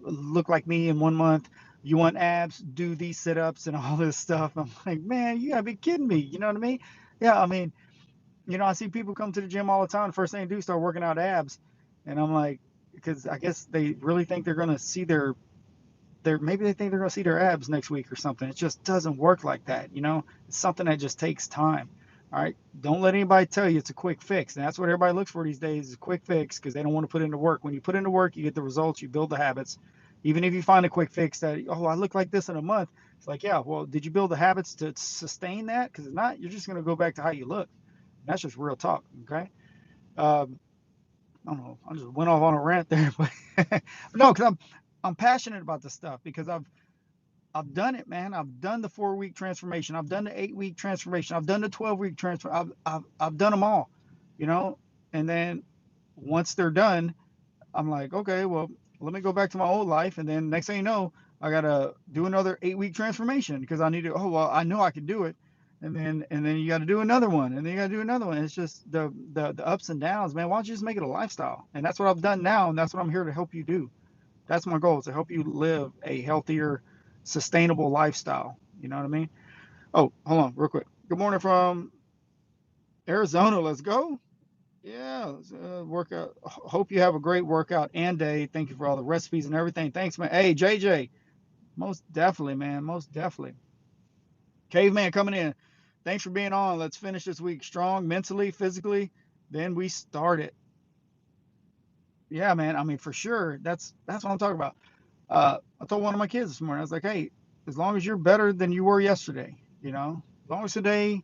look like me in 1 month. You want abs, do these sit-ups and all this stuff. I'm like, man, you gotta be kidding me. You know what I mean? Yeah, I mean, I see people come to the gym all the time. The first thing they do is start working out abs, and I'm like, because I guess they really think they're gonna see their maybe they think they're gonna see their abs next week or something. It just doesn't work like that. It's something that just takes time. All right, don't let anybody tell you it's a quick fix. And that's what everybody looks for these days, is a quick fix, because they don't want to put into work. When you put into work, you get the results, you build the habits. Even if you find a quick fix that, oh, I look like this in a month, it's like, yeah, well, did you build the habits to sustain that? Because if not, you're just going to go back to how you look. And that's just real talk. Okay. Um, I don't know. I just went off on a rant there, but no, because I'm passionate about this stuff, because I've done it, man. I've done the 4 week transformation. I've done the 8 week transformation. I've done the 12 week transfer. I've done them all, you know. And then once they're done, I'm like, okay, well, let me go back to my old life. And then next thing you know, I gotta do another 8 week transformation, because I need to. Oh well, I know I can do it. And then you got to do another one, and then you got to do another one. It's just the ups and downs, man. Why don't you just make it a lifestyle? And that's what I've done now, and that's what I'm here to help you do. That's my goal, is to help you live a healthier, sustainable lifestyle. You know what I mean? Oh, hold on, real quick. Good morning from Arizona. Let's go. Yeah, workout. Hope you have a great workout and day. Thank you for all the recipes and everything. Thanks, man. Hey, JJ. Most definitely, man. Most definitely. Caveman coming in. Thanks for being on. Let's finish this week strong, mentally, physically. Then we start it. Yeah, man. I mean, for sure. That's what I'm talking about. I told one of my kids this morning. I was like, hey, as long as you're better than you were yesterday, as long as today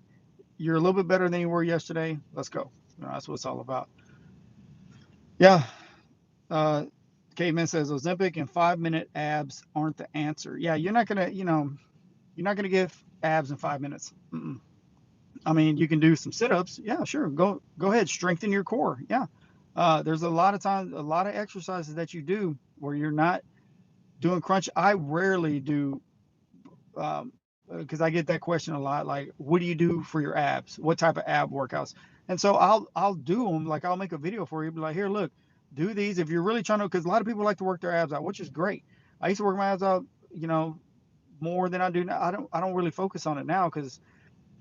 you're a little bit better than you were yesterday, let's go. That's what it's all about. Yeah. Uh, Caveman says Ozempic and 5-minute abs aren't the answer. Yeah, you're not gonna get abs in 5 minutes. Mm-mm. I mean, you can do some sit-ups. Yeah, sure. Go ahead. Strengthen your core. Yeah. There's a lot of times, a lot of exercises that you do where you're not doing crunch. I rarely do, because I get that question a lot. Like, what do you do for your abs? What type of ab workouts? And so I'll do them. Like, I'll make a video for you. Be like, here, look, do these if you're really trying to. Because a lot of people like to work their abs out, which is great. I used to work my abs out, more than I do now. I don't really focus on it now because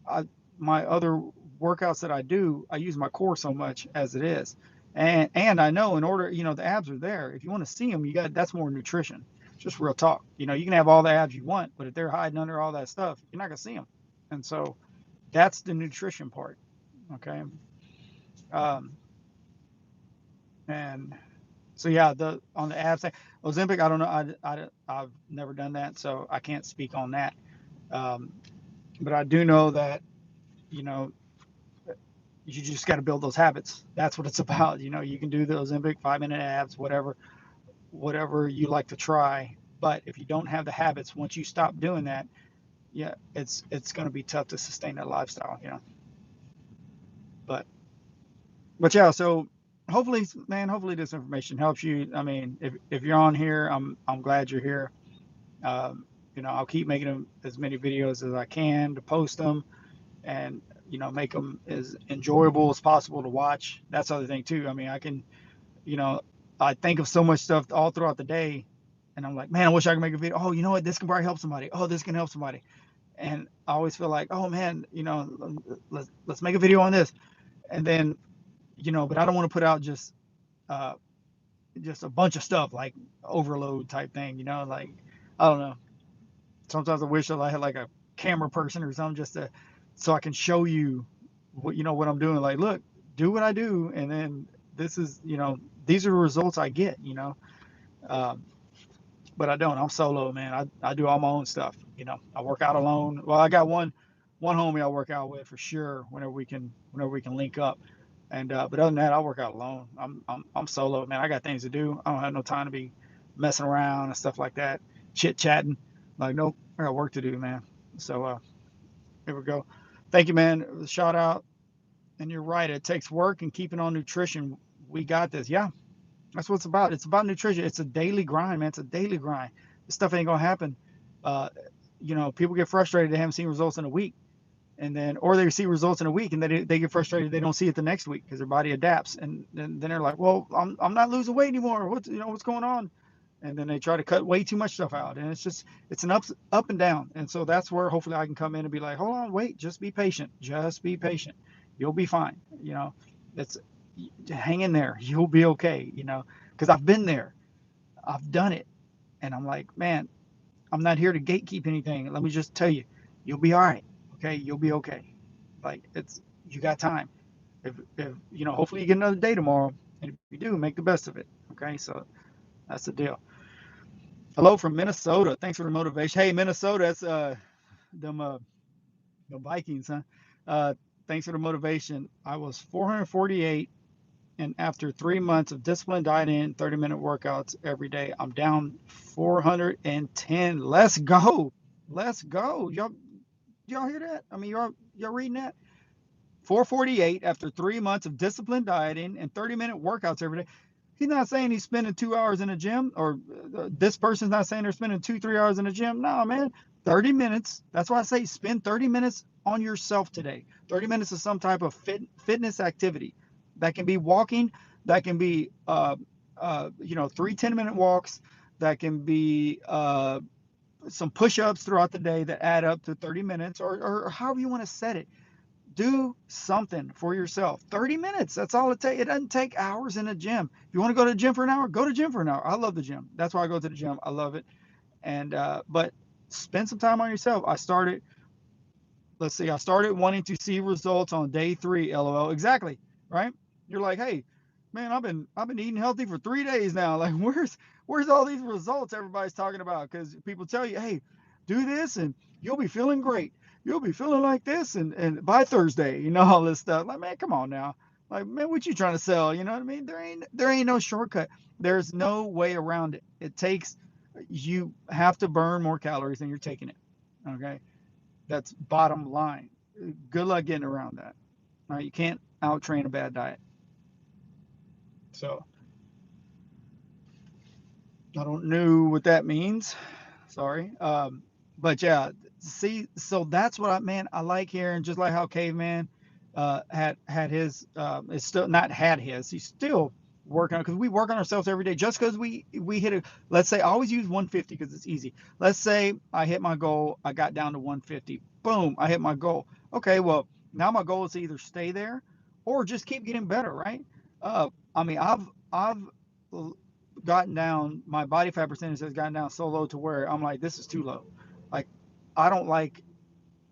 I my other workouts that I do, I use my core so much as it is. And I know in order, the abs are there. If you want to see them, that's more nutrition. Just real talk. You can have all the abs you want, but if they're hiding under all that stuff, you're not gonna see them. And so that's the nutrition part. Okay. Um, and so yeah, the on the abs thing, Ozempic, I don't know. I've never done that, so I can't speak on that. Um, but I do know that you know you just got to build those habits. That's what it's about. You can do the Ozempic 5-minute abs, whatever you like to try. But if you don't have the habits, once you stop doing that, yeah, it's going to be tough to sustain that lifestyle. But yeah, so hopefully, man, hopefully this information helps you. I mean, if you're on here, I'm glad you're here. Um, I'll keep making them as many videos as I can to post them and make them as enjoyable as possible to watch. That's the other thing too. I mean, you know, I think of so much stuff all throughout the day, and I'm like, man, I wish I could make a video. Oh, you know what? This can probably help somebody. Oh, this can help somebody. And I always feel like, oh man, let's make a video on this. And then, but I don't want to put out uh, just a bunch of stuff like overload type thing. Like I don't know. Sometimes I wish I had like a camera person or something so I can show you what I'm doing. Like, look, do what I do, and then this is these are the results I get. Um, but I don't. I'm solo, man. I do all my own stuff. I work out alone. Well, I got one homie I work out with for sure whenever we can link up. And but other than that, I work out alone. I'm solo, man. I got things to do. I don't have no time to be messing around and stuff like that, chit chatting. Like, nope, I got work to do, man. So here we go. Thank you, man. Shout out. And you're right. It takes work and keeping on nutrition. We got this. Yeah, that's what it's about. It's about nutrition. It's a daily grind, man. It's a daily grind. This stuff ain't gonna happen. Uh, people get frustrated they haven't seen results in a week, and then or they see results in a week and they get frustrated they don't see it the next week because their body adapts, and then they're like, well, I'm not losing weight anymore. What's going on? And then they try to cut way too much stuff out, and it's an up and down. And so that's where hopefully I can come in and be like, hold on, wait, just be patient. Just be patient. You'll be fine. It's hang in there. You'll be okay. Because I've been there. I've done it. And I'm like, man, I'm not here to gatekeep anything. Let me just tell you, you'll be all right. Okay, you'll be okay. Like you got time. If hopefully you get another day tomorrow. And if you do, make the best of it. Okay, so that's the deal. Hello from Minnesota. Thanks for the motivation. Hey, Minnesota, that's them the Vikings, huh? Uh, thanks for the motivation. I was 448, and after 3 months of disciplined dieting, 30-minute workouts every day, I'm down 410. Let's go. Let's go. Y'all hear that? I mean, y'all reading that? 448 after 3 months of disciplined dieting and 30-minute workouts every day. He's not saying he's spending 2 hours in a gym, or this person's not saying they're spending 2-3 hours in a gym. No, man, 30 minutes. That's why I say spend 30 minutes on yourself today. 30 minutes of some type of fitness activity. That can be walking. That can be, 3 10-minute walks. That can be some push-ups throughout the day that add up to 30 minutes, or however you want to set it. Do something for yourself. 30 minutes. That's all it takes. It doesn't take hours in a gym. If you want to go to the gym for an hour, go to the gym for an hour. I love the gym. That's why I go to the gym. I love it. And but spend some time on yourself. I started. let's see, I started wanting to see results on day 3, LOL. Exactly, right? You're like, hey, man, I've been eating healthy for 3 days now. Like, where's all these results everybody's talking about? Because people tell you, hey, do this and you'll be feeling great. You'll be feeling like this, and by Thursday, all this stuff. Like, man, come on now. Like, man, what you trying to sell? You know what I mean? There ain't no shortcut. There's no way around it. You have to burn more calories than you're taking it. Okay, that's bottom line. Good luck getting around that. All right, you can't out train a bad diet. So I don't know what that means. Sorry. But yeah, see, so that's what I like hearing, just like how Caveman had his, it's still not had his, he's still working on, because we work on ourselves every day. Just because we hit a, let's say, I always use 150 because it's easy. Let's say I hit my goal, I got down to 150. Boom, I hit my goal. Okay, well, now my goal is to either stay there or just keep getting better, right? I mean, I've gotten down, my body fat percentage has gotten down so low to where I'm like, this is too low. Like, I don't like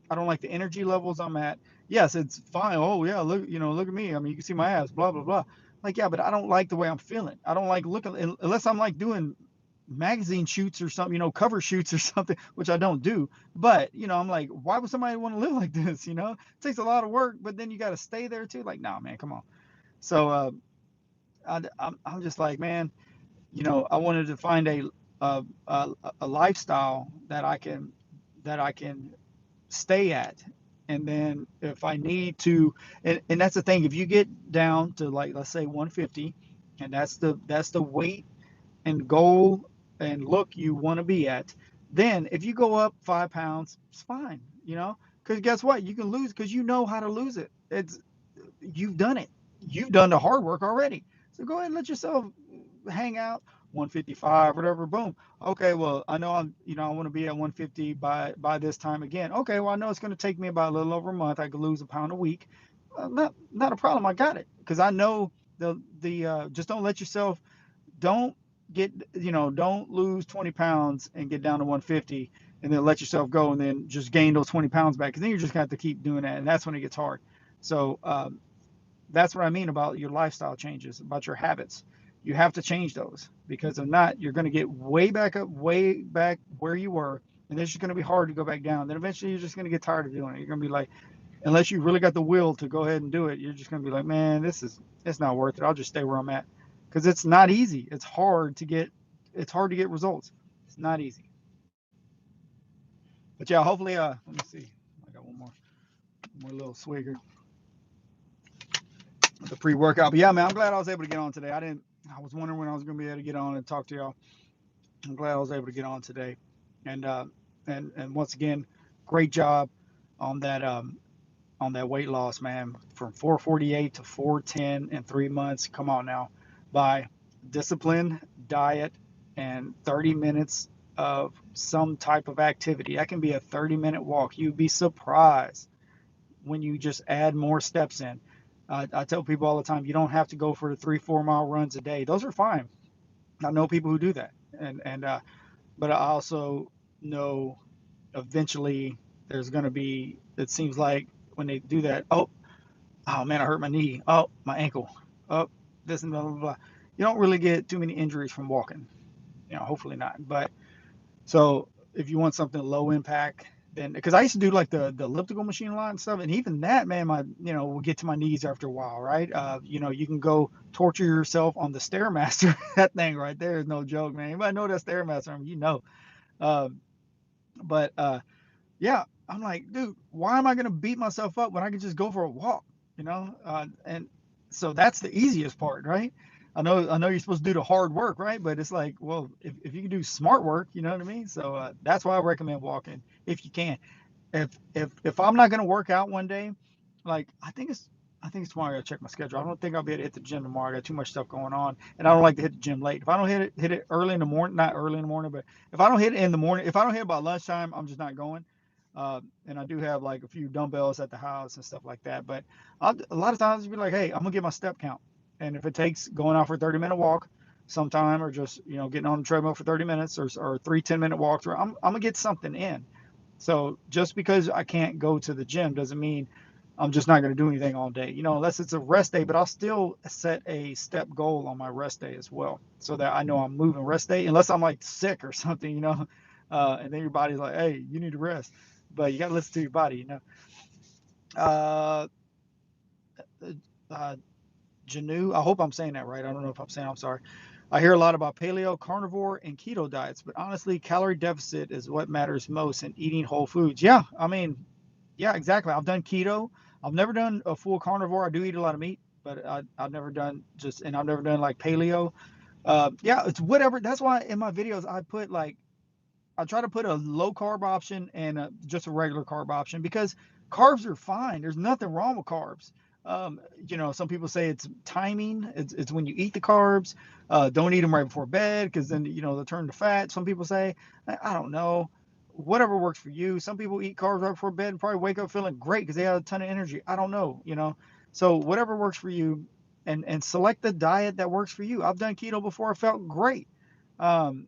I don't like the energy levels I'm at. Yes, it's fine. Oh yeah, look at me. I mean, you can see my abs, blah blah blah. Like, yeah, but I don't like the way I'm feeling. I don't like looking, unless I'm like doing magazine shoots or something, cover shoots or something, which I don't do. But I'm like, why would somebody want to live like this? It takes a lot of work, but then you got to stay there too. Like, nah, man, come on. So I'm just like, man, I wanted to find a, a, a lifestyle that I can stay at. And then if I need to, and that's the thing, if you get down to, like, let's say 150, and that's the weight and goal and look you want to be at, then if you go up 5 pounds, it's fine, because guess what? You can lose because you know how to lose it. You've done it. You've done the hard work already. So go ahead and let yourself hang out 155, whatever. Boom. Okay, well, I know I want to be at 150 by this time again. Okay, well, I know it's going to take me about a little over a month. I could lose a pound a week. Not a problem. I got it, because I know the just don't let yourself, don't get, don't lose 20 pounds and get down to 150 and then let yourself go and then just gain those 20 pounds back, because then you're just going to have to keep doing that, and that's when it gets hard. So that's what I mean about your lifestyle changes, about your habits. You have to change those, because if not, you're going to get way back up, way back where you were, and it's just going to be hard to go back down. Then eventually you're just going to get tired of doing it. You're going to be like, unless you really got the will to go ahead and do it, you're just going to be like, man, it's not worth it. I'll just stay where I'm at, because it's not easy. It's hard to get results. It's not easy. But yeah, hopefully, let me see. I got one more little swigger. The pre-workout. But yeah, man, I'm glad I was able to get on today. I was wondering when I was going to be able to get on and talk to y'all. I'm glad I was able to get on today. And once again, great job on that weight loss, man. From 448 to 410 in 3 months. Come on now. By discipline, diet, and 30 minutes of some type of activity. That can be a 30-minute walk. You'd be surprised when you just add more steps in. I tell people all the time, you don't have to go for 3-4 mile runs a day. Those are fine. I know people who do that, and but I also know eventually there's going to be. It seems like when they do that, oh man, I hurt my knee. Oh, my ankle. Oh, this and blah blah blah. You don't really get too many injuries from walking. Hopefully not. But so if you want something low impact, then, because I used to do like the elliptical machine a lot and stuff, and even that, man, will get to my knees after a while, right? You can go torture yourself on the stairmaster. That thing right there is no joke, man. Anybody know that stairmaster? I mean, Um, but yeah, I'm like, dude, why am I gonna beat myself up when I can just go for a walk? And so that's the easiest part, right? I know you're supposed to do the hard work, right? But it's like, well, if you can do smart work, you know what I mean? So that's why I recommend walking if you can. If I'm not gonna work out one day, like, I think it's tomorrow. I gotta check my schedule. I don't think I'll be able to hit the gym tomorrow. I got too much stuff going on, and I don't like to hit the gym late. If I don't hit it early in the morning, not early in the morning, but if I don't hit it in the morning, if I don't hit it by lunchtime, I'm just not going. And I do have like a few dumbbells at the house and stuff like that. But a lot of times, be like, hey, I'm gonna get my step count, and if it takes going out for a 30-minute walk sometime, or just getting on the treadmill for 30 minutes, or 3 10-minute walks, I'm gonna get something in. So just because I can't go to the gym doesn't mean I'm just not going to do anything all day, you know, unless it's a rest day. But I'll still set a step goal on my rest day as well, so that I know I'm moving rest day, unless I'm like sick or something, you know. And then your body's like, hey, you need to rest, but you got to listen to your body, you know. Uh, uh, Janu, I hope I'm saying that right. I don't know if I'm saying. I'm sorry. I hear a lot about paleo, carnivore, and keto diets, but honestly, calorie deficit is what matters most in eating whole foods. Yeah, I mean, yeah, exactly. I've done keto. I've never done a full carnivore. I do eat a lot of meat, but I've never done just, and I've never done like paleo. Yeah, it's whatever. That's why in my videos I put like, I try to put a low carb option and just a regular carb option, because carbs are fine. There's nothing wrong with carbs. You know, some people say it's timing. It's when you eat the carbs. Don't eat them right before bed, because then, you know, they'll turn to fat. Some people say, I don't know, whatever works for you. Some people eat carbs right before bed and probably wake up feeling great because they have a ton of energy. I don't know, you know. So whatever works for you, and select the diet that works for you. I've done keto before. I felt great. Um,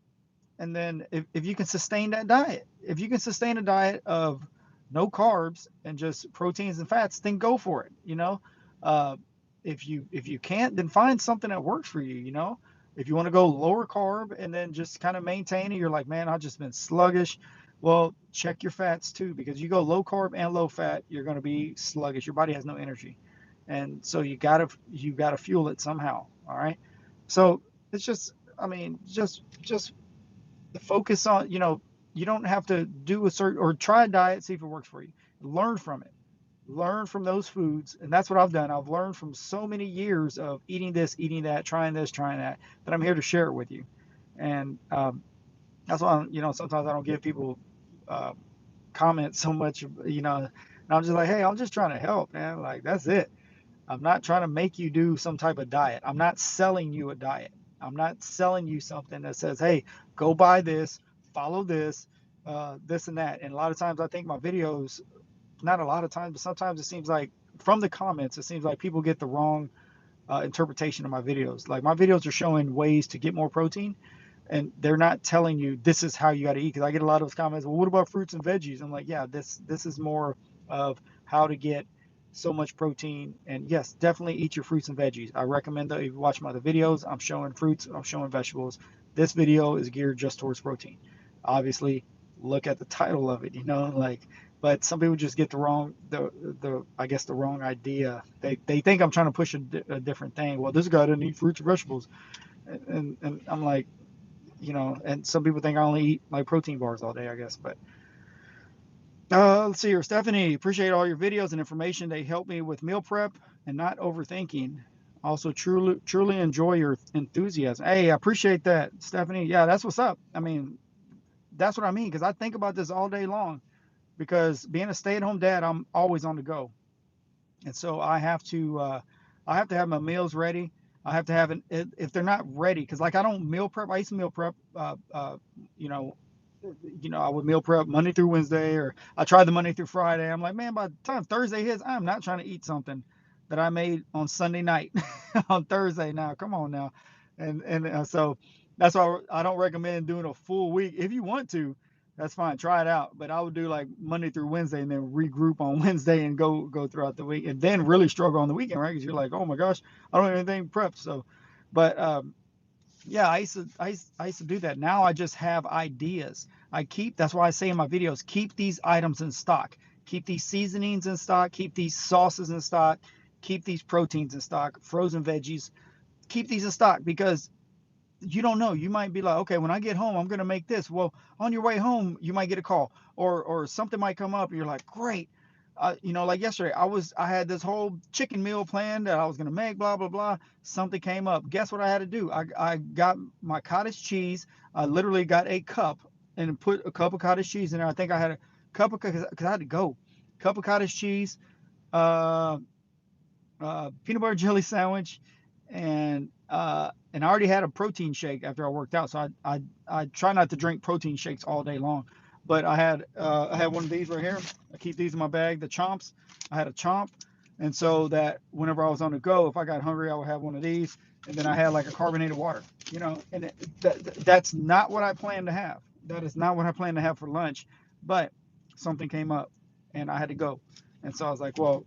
and then if you can sustain that diet, if you can sustain a diet of no carbs and just proteins and fats, then go for it, you know. uh, if you can't, then find something that works for you, you know. If you want to go lower carb and then just kind of maintain it, you're like, man, I've just been sluggish. Well, check your fats too, because you go low carb and low fat, you're going to be sluggish. Your body has no energy, and so you gotta fuel it somehow. All right. So it's just, I mean, just focus on, you know, you don't have to do a certain, or try a diet, see if it works for you. Learn from it. Learn from those foods. And that's what I've done. I've learned from so many years of eating this, eating that, trying this, trying that, that I'm here to share it with you. And that's why, you know, sometimes I don't give people uh, comments so much, you know, and I'm just like, hey, I'm just trying to help, man. Like, that's it. I'm not trying to make you do some type of diet. I'm not selling you a diet. I'm not selling you something that says, hey, go buy this, follow this, this and that. And a lot of times I think my videos, not a lot of times, but sometimes it seems like from the comments, it seems like people get the wrong interpretation of my videos. Like, my videos are showing ways to get more protein, and they're not telling you this is how you got to eat. Because I get a lot of those comments. Well, what about fruits and veggies? I'm like, yeah, this is more of how to get so much protein. And yes, definitely eat your fruits and veggies. I recommend that if you watch my other videos, I'm showing fruits, I'm showing vegetables. This video is geared just towards protein. Obviously, look at the title of it, you know, like. But some people just get the wrong, the I guess the wrong idea. They think I'm trying to push a different thing. Well, this guy doesn't eat fruits and vegetables, and I'm like, you know, and some people think I only eat like protein bars all day, I guess. But let's see here, Stephanie. Appreciate all your videos and information. They help me with meal prep and not overthinking. Also, truly enjoy your enthusiasm. Hey, I appreciate that, Stephanie. Yeah, that's what's up. I mean, that's what I mean, because I think about this all day long. Because being a stay-at-home dad, I'm always on the go, and so I have to have my meals ready. I have to have an, if they're not ready, because like I don't meal prep. I used to meal prep, you know, I would meal prep Monday through Wednesday, or I tried the Monday through Friday. I'm like, man, by the time Thursday hits, I'm not trying to eat something that I made on Sunday night on Thursday. Now, come on now, and so that's why I don't recommend doing a full week. If you want to, that's fine, try it out. But I would do like Monday through Wednesday, and then regroup on Wednesday and go throughout the week, and then really struggle on the weekend, right? Because you're like, oh my gosh, I don't have anything prepped. So, but yeah, I used to do that. Now I just have ideas. That's why I say in my videos, keep these items in stock. Keep these seasonings in stock. Keep these sauces in stock. Keep these proteins in stock. Frozen veggies. Keep these in stock, because you don't know. You might be like, okay, when I get home, I'm gonna make this. Well, on your way home, you might get a call, or something might come up, and you're like, great. You know, like yesterday, I had this whole chicken meal planned that I was gonna make, blah blah blah. Something came up. Guess what I had to do? I got my cottage cheese. I literally got a cup and put a cup of cottage cheese in there. I think I had a cup of, because I had to go, cup of cottage cheese, uh, peanut butter jelly sandwich, and I already had a protein shake after I worked out. So I try not to drink protein shakes all day long, but I had one of these right here. I keep these in my bag. The Chomps. I had a Chomp, and so that whenever I was on the go, if I got hungry, I would have one of these, and then I had like a carbonated water. You know, and that's not what I plan to have. That is not what I plan to have for lunch, but something came up and I had to go. And so I was like, well,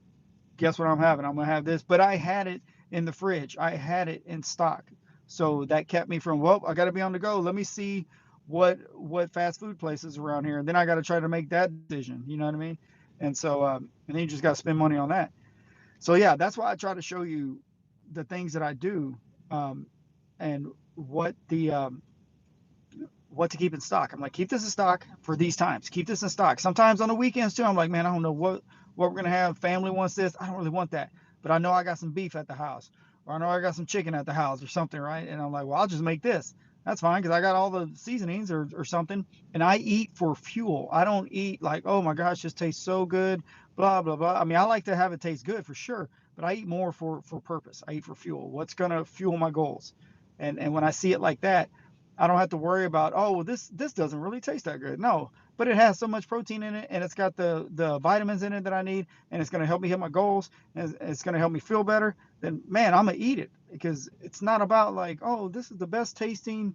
guess what I'm having? I'm gonna have this. But I had it in the fridge. I had it in stock. So that kept me from, well, I gotta be on the go. Let me see what fast food places around here. And then I gotta try to make that decision. You know what I mean? And so and then you just gotta spend money on that. So yeah, that's why I try to show you the things that I do, um, and what the what to keep in stock. I'm like, keep this in stock for these times. Keep this in stock. Sometimes on the weekends too, I'm like, man, I don't know what we're gonna have. Family wants this. I don't really want that, but I know I got some beef at the house, or I know I got some chicken at the house or something, right? And I'm like, well, I'll just make this. That's fine because I got all the seasonings or something. And I eat for fuel. I don't eat like, oh my gosh, this tastes so good, blah blah blah. I mean, I like to have it taste good for sure, but I eat more for purpose. I eat for fuel. What's gonna fuel my goals? And when I see it like that, I don't have to worry about, oh, well, this doesn't really taste that good. No, but it has so much protein in it, and it's got the vitamins in it that I need, and it's going to help me hit my goals, and it's going to help me feel better. Then man, I'm gonna eat it because it's not about like, oh, this is the best tasting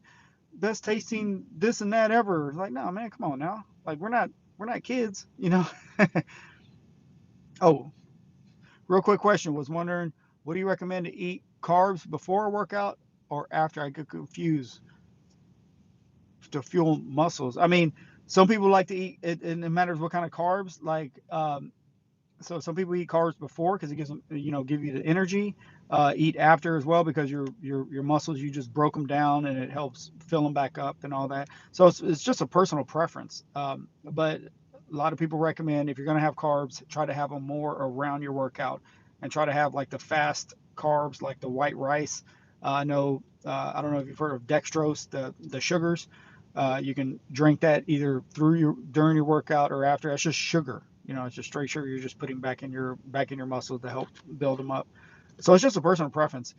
this and that ever. Like, no, man, come on now. Like we're not kids, you know. Oh, real quick question. Was wondering, what do you recommend to eat carbs before a workout or after? I get confused to fuel muscles. I mean, some people like to eat it, and it matters what kind of carbs. Like, so some people eat carbs before because it gives them, give you the energy. Eat after as well because your muscles, you just broke them down and it helps fill them back up and all that. So it's just a personal preference. But a lot of people recommend, if you're going to have carbs, try to have them more around your workout, and try to have like the fast carbs like the white rice. I know, I don't know if you've heard of dextrose, the sugars. You can drink that either during your workout or after. That's just sugar. It's just straight sugar. You're just putting back in your muscles to help build them up. So it's just a personal preference.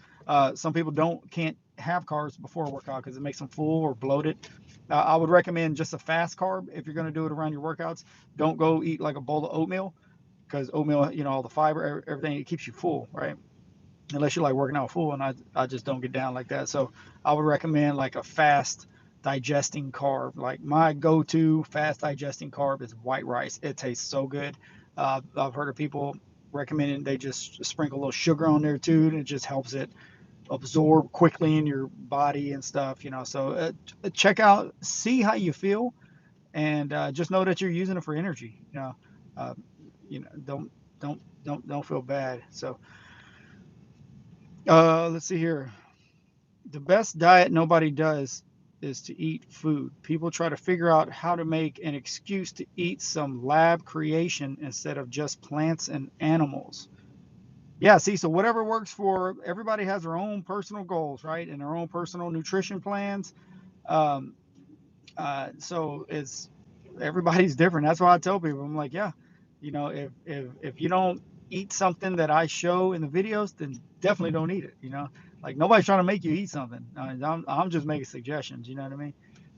Some people can't have carbs before a workout because it makes them full or bloated. I would recommend just a fast carb if you're going to do it around your workouts. Don't go eat like a bowl of oatmeal, because oatmeal, all the fiber, everything, it keeps you full, right? Unless you like working out full, and I just don't get down like that. So I would recommend like a fast digesting carb. Like my go-to fast digesting carb is white rice. It tastes so good. I've heard of people recommending they just sprinkle a little sugar on there too, and it just helps it absorb quickly in your body and stuff. So check out, see how you feel, and just know that you're using it for energy. Uh, don't feel bad. So let's see here. The best diet nobody does is to eat food. People try to figure out how to make an excuse to eat some lab creation instead of just plants and animals. Yeah, see, so whatever works for everybody has their own personal goals, right? And their own personal nutrition plans. Um, so it's everybody's different. That's why I tell people, I'm like, yeah, if you don't eat something that I show in the videos, then definitely don't eat it. Like nobody's trying to make you eat something. I'm just making suggestions. You know what I mean?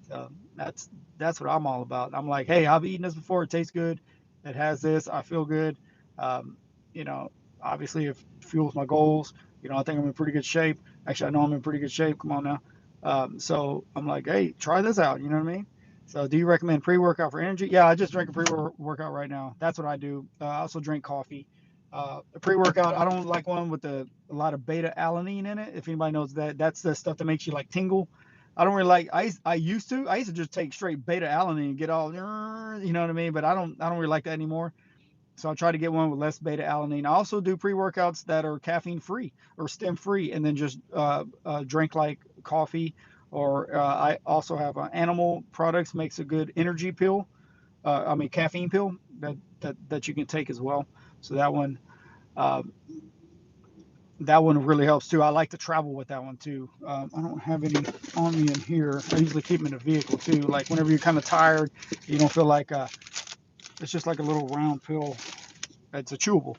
So that's what I'm all about. I'm like, hey, I've eaten this before. It tastes good. It has this. I feel good. Um, you know, obviously, it fuels my goals. I think I'm in pretty good shape. Actually, I know I'm in pretty good shape. Come on now. So I'm like, hey, try this out. You know what I mean? So, do you recommend pre-workout for energy? Yeah, I just drink a pre-workout right now. That's what I do. I also drink coffee. The pre-workout, I don't like one with a lot of beta alanine in it. If anybody knows that, that's the stuff that makes you like tingle. I don't really like. I used to just take straight beta alanine and get all, you know what I mean. But I don't really like that anymore. So I try to get one with less beta alanine. I also do pre-workouts that are caffeine free or stem free, and then just drink like coffee. Or I also have Animal Products makes a good energy pill. I mean caffeine pill that you can take as well. So uh, that one really helps too. I like to travel with that one too. I don't have any on me in here. I usually keep them in the vehicle too. Like whenever you're kind of tired, you don't feel like it's just like a little round pill. It's a chewable,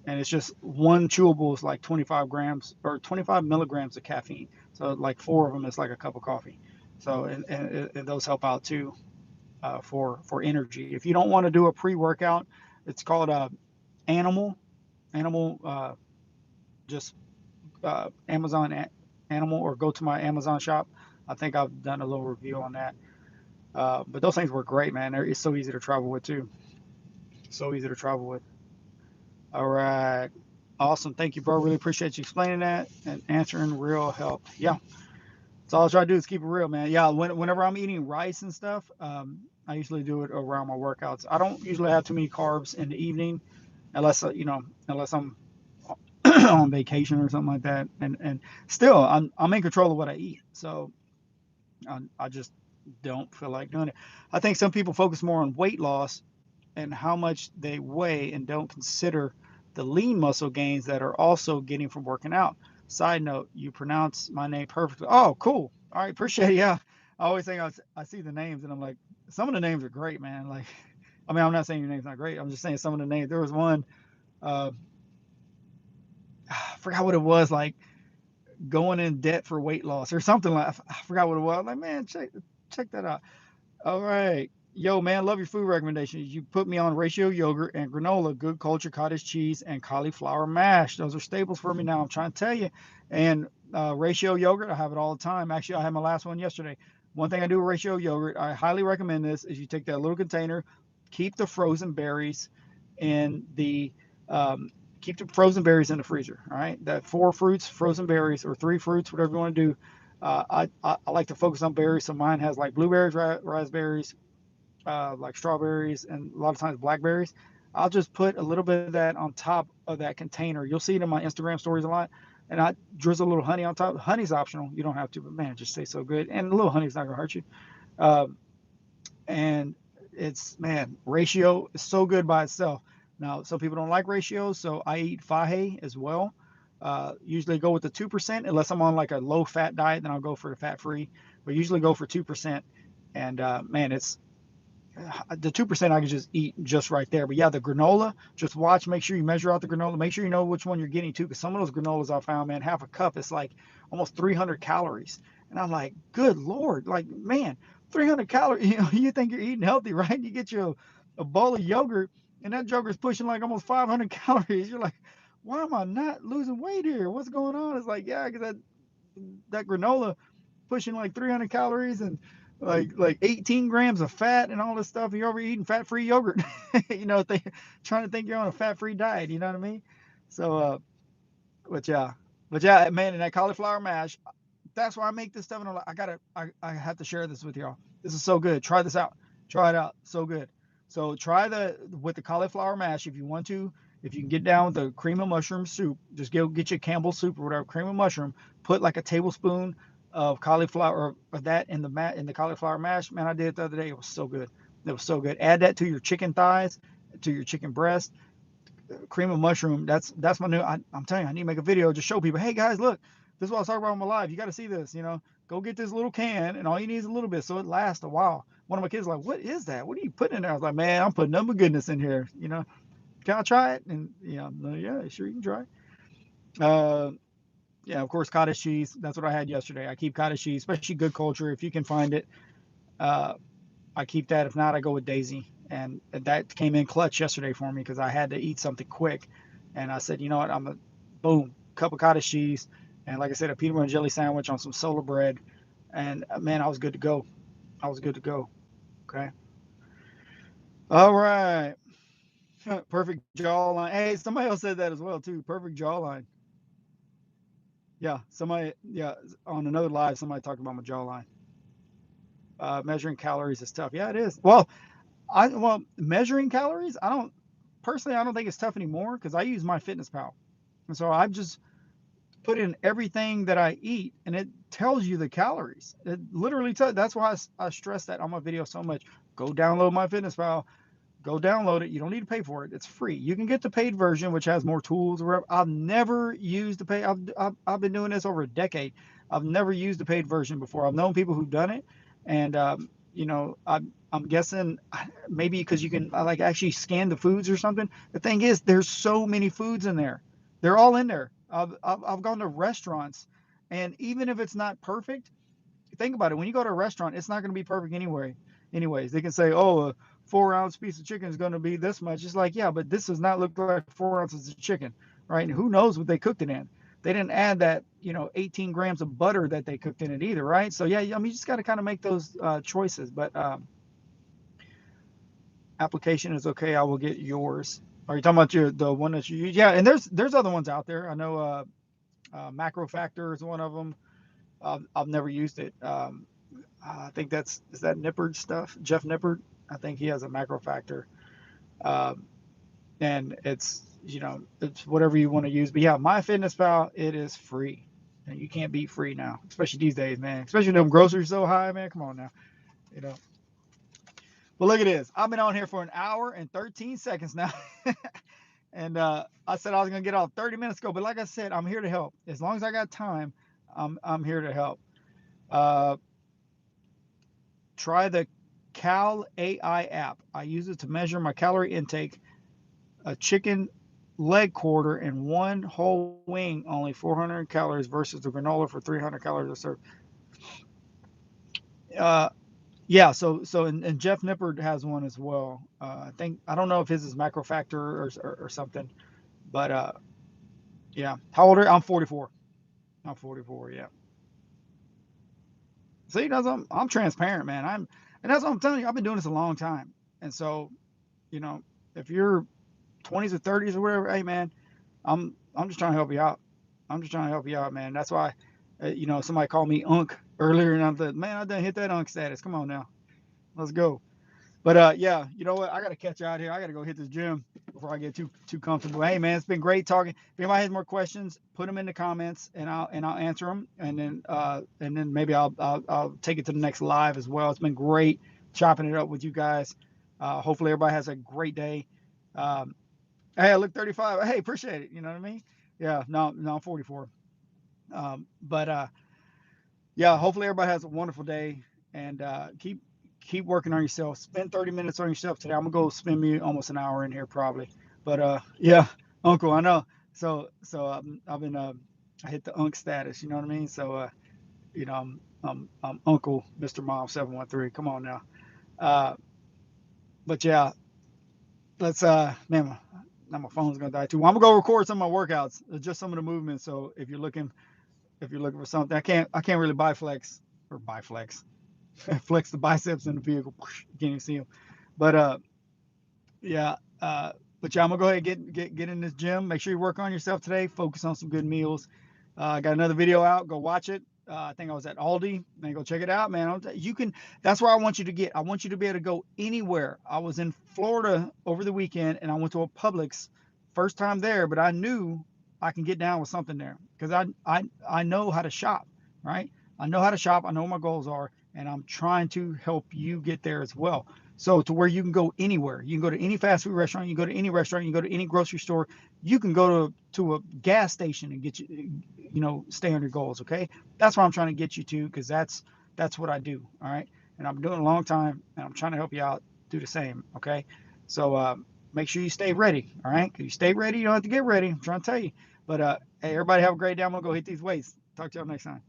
and it's just one chewable is like 25 grams or 25 milligrams of caffeine. So like four of them is like a cup of coffee. So and those help out too, for energy. If you don't want to do a pre-workout, it's called Animal. Just Amazon Animal, or go to my Amazon shop. I think I've done a little review on that. But those things work great, man. It's so easy to travel with too. So easy to travel with. All right. Awesome. Thank you, bro. Really appreciate you explaining that and answering. Real help. Yeah. That's all I try to do is keep it real, man. Yeah. Whenever I'm eating rice and stuff, I usually do it around my workouts. I don't usually have too many carbs in the evening, unless unless I'm on vacation or something like that. And still, I'm in control of what I eat. So I just don't feel like doing it. I think some people focus more on weight loss and how much they weigh and don't consider the lean muscle gains that are also getting from working out. Side note, you pronounce my name perfectly. Oh, cool. All right, appreciate it. Yeah. I always think I see the names and I'm like, some of the names are great, man. Like, I mean, I'm not saying your name's not great. I'm just saying some of the names. There was one, uh, I forgot what it was, like going in debt for weight loss or something like. I forgot what it was. I'm like, man, check that out. All right. Yo, man, love your food recommendations. You put me on ratio yogurt and granola, good culture cottage cheese, and cauliflower mash. Those are staples for me now. I'm trying to tell you. And ratio yogurt, I have it all the time. Actually, I had my last one yesterday. One thing I do with ratio yogurt, I highly recommend this, is you take that little container, keep the frozen berries in the keep the frozen berries in the freezer. All right, that 4 fruits, frozen berries, or 3 fruits, whatever you want to do. I like to focus on berries, so mine has like blueberries, raspberries, like strawberries, and a lot of times blackberries. I'll just put a little bit of that on top of that container. You'll see it in my Instagram stories a lot. And I drizzle a little honey on top. Honey's optional. You don't have to, but man, it just tastes so good. And a little honey's not gonna hurt you. Um, and it's, man, ratio is so good by itself. Now, some people don't like ratios, so I eat faje as well. Usually go with the 2%, unless I'm on like a low fat diet, then I'll go for the fat free. But usually go for 2%. And man, it's the 2% I could just eat just right there. But yeah, the granola, just watch, make sure you measure out the granola, make sure you know which one you're getting to, because some of those granolas I found, man, half a cup is like almost 300 calories. And I'm like, good Lord, like, man, 300 calories, you think you're eating healthy, right? You get you a bowl of yogurt, and that yogurt's pushing like almost 500 calories. You're like, why am I not losing weight here? What's going on? It's like, yeah, because that granola pushing like 300 calories and like 18 grams of fat and all this stuff. You're over eating fat-free yogurt, trying to think you're on a fat-free diet. You know what I mean? So, but yeah, man, and that cauliflower mash. That's why I make this stuff. And I have to share this with y'all. This is so good. Try this out. Try it out. So good. So try with the cauliflower mash if you want to. If you can get down with the cream of mushroom soup, just go get your Campbell's soup or whatever, cream of mushroom. Put like a tablespoon of cauliflower or that in the cauliflower mash. Man, I did it the other day. It was so good. It was so good. Add that to your chicken thighs, to your chicken breast. Cream of mushroom. That's my new. I'm telling you, I need to make a video just show people. Hey guys, look, this is what I was talking about in my live. You got to see this. Go get this little can, and all you need is a little bit, so it lasts a while. One of my kids was like, "What is that? What are you putting in there?" I was like, "Man, I'm putting nothing but goodness in here. Can I try it?" And yeah, sure you can try. Uh, yeah, of course, cottage cheese. That's what I had yesterday. I keep cottage cheese, especially good culture if you can find it. Uh, I keep that. If not, I go with Daisy. And that came in clutch yesterday for me because I had to eat something quick. And I said, you know what? Boom, cup of cottage cheese. And like I said, a peanut butter and jelly sandwich on some solar bread. And man, I was good to go. I was good to go. Okay. All right. Perfect jawline. Hey, somebody else said that as well, too. Perfect jawline. Yeah. On another live, somebody talked about my jawline. Measuring calories is tough. Yeah, it is. Well, measuring calories, I don't think it's tough anymore because I use MyFitnessPal. And so I've just put in everything that I eat and it tells you the calories. It literally that's why I stress that on my video so much. Go download MyFitnessPal. Go download it. You don't need to pay for it. It's free. You can get the paid version, which has more tools or whatever. I've never used the paid. I've been doing this over a decade. I've never used the paid version before. I've known people who've done it, and I'm guessing maybe because you can like actually scan the foods or something. The thing is, there's so many foods in there. They're all in there. I've gone to restaurants, and even if it's not perfect, think about it. When you go to a restaurant, it's not going to be perfect anyway. Anyways, they can say, "Oh, a 4-ounce piece of chicken is going to be this much." It's like, yeah, but this does not look like 4 ounces of chicken, right? And who knows what they cooked it in? They didn't add that, 18 grams of butter that they cooked in it either, right? So yeah, I mean, you just got to kind of make those choices. But application is okay, I will get yours. Are you talking about the one that you use? Yeah, and there's other ones out there. I know Macro Factor is one of them. I've never used it. I think is that Nippard stuff. Jeff Nippard. I think he has a Macro Factor, um, and it's whatever you want to use. But yeah, MyFitnessPal, it is free, and you can't beat free now, especially these days, man. Especially them groceries so high, man. Come on now, you know. But look at this. I've been on here for an hour and 13 seconds now. And I said I was gonna get off 30 minutes ago, but like I said, I'm here to help. As long as I got time, I'm here to help. Uh, Try the Cal AI app. I use it to measure my calorie intake. A chicken leg quarter and one whole wing, only 400 calories versus the granola for 300 calories a serve. Uh, yeah, and Jeff Nippard has one as well. I don't know if his is Macro Factor or something, but yeah. How old are you? I'm 44. I'm 44. Yeah. See, I'm transparent, man. And that's what I'm telling you. I've been doing this a long time, and so you know, if you're 20s or 30s or whatever, hey man, I'm just trying to help you out. I'm just trying to help you out, man. That's why, somebody called me Unk earlier, and I'm like, man, I done hit that Unk status. Come on now, let's go. But yeah, you know what? I gotta catch out here. I gotta go hit this gym before I get too comfortable. Hey man, it's been great talking. If anybody has more questions, put them in the comments, and I'll answer them, and then maybe I'll take it to the next live as well. It's been great chopping it up with you guys. Hopefully everybody has a great day. Um, hey, I look 35. Hey, appreciate it. You know what I mean? Yeah, no, I'm 44. But yeah, hopefully everybody has a wonderful day, and keep working on yourself. Spend 30 minutes on yourself today. I'm gonna go spend me almost an hour in here probably. But yeah, Uncle, I know. I've been I hit the Unk status. You know what I mean? So I'm Uncle Mr. Mom 713. Come on now. Uh, but yeah, let's man. Now my phone's gonna die too. Well, I'm gonna go record some of my workouts, just some of the movements. So if you're looking for something, I can't really buy flex, flex the biceps in the vehicle. You can't even see them. But yeah, but yeah, I'm gonna go ahead and get in this gym. Make sure you work on yourself today. Focus on some good meals. I got another video out. Go watch it. I think I was at Aldi. Man, go check it out, man. You can. That's where I want you to get. I want you to be able to go anywhere. I was in Florida over the weekend, and I went to a Publix. First time there, but I knew I can get down with something there because I know how to shop, right? I know how to shop. I know what my goals are, and I'm trying to help you get there as well. So to where you can go anywhere. You can go to any fast food restaurant. You can go to any restaurant. You can go to any grocery store. You can go to a gas station and get stay on your goals. Okay, that's what I'm trying to get you to because that's what I do. All right, and I've been doing it a long time, and I'm trying to help you out do the same. Okay, so make sure you stay ready. All right, because you stay ready, you don't have to get ready. I'm trying to tell you. But hey, everybody have a great day. I'm gonna go hit these weights. Talk to y'all next time.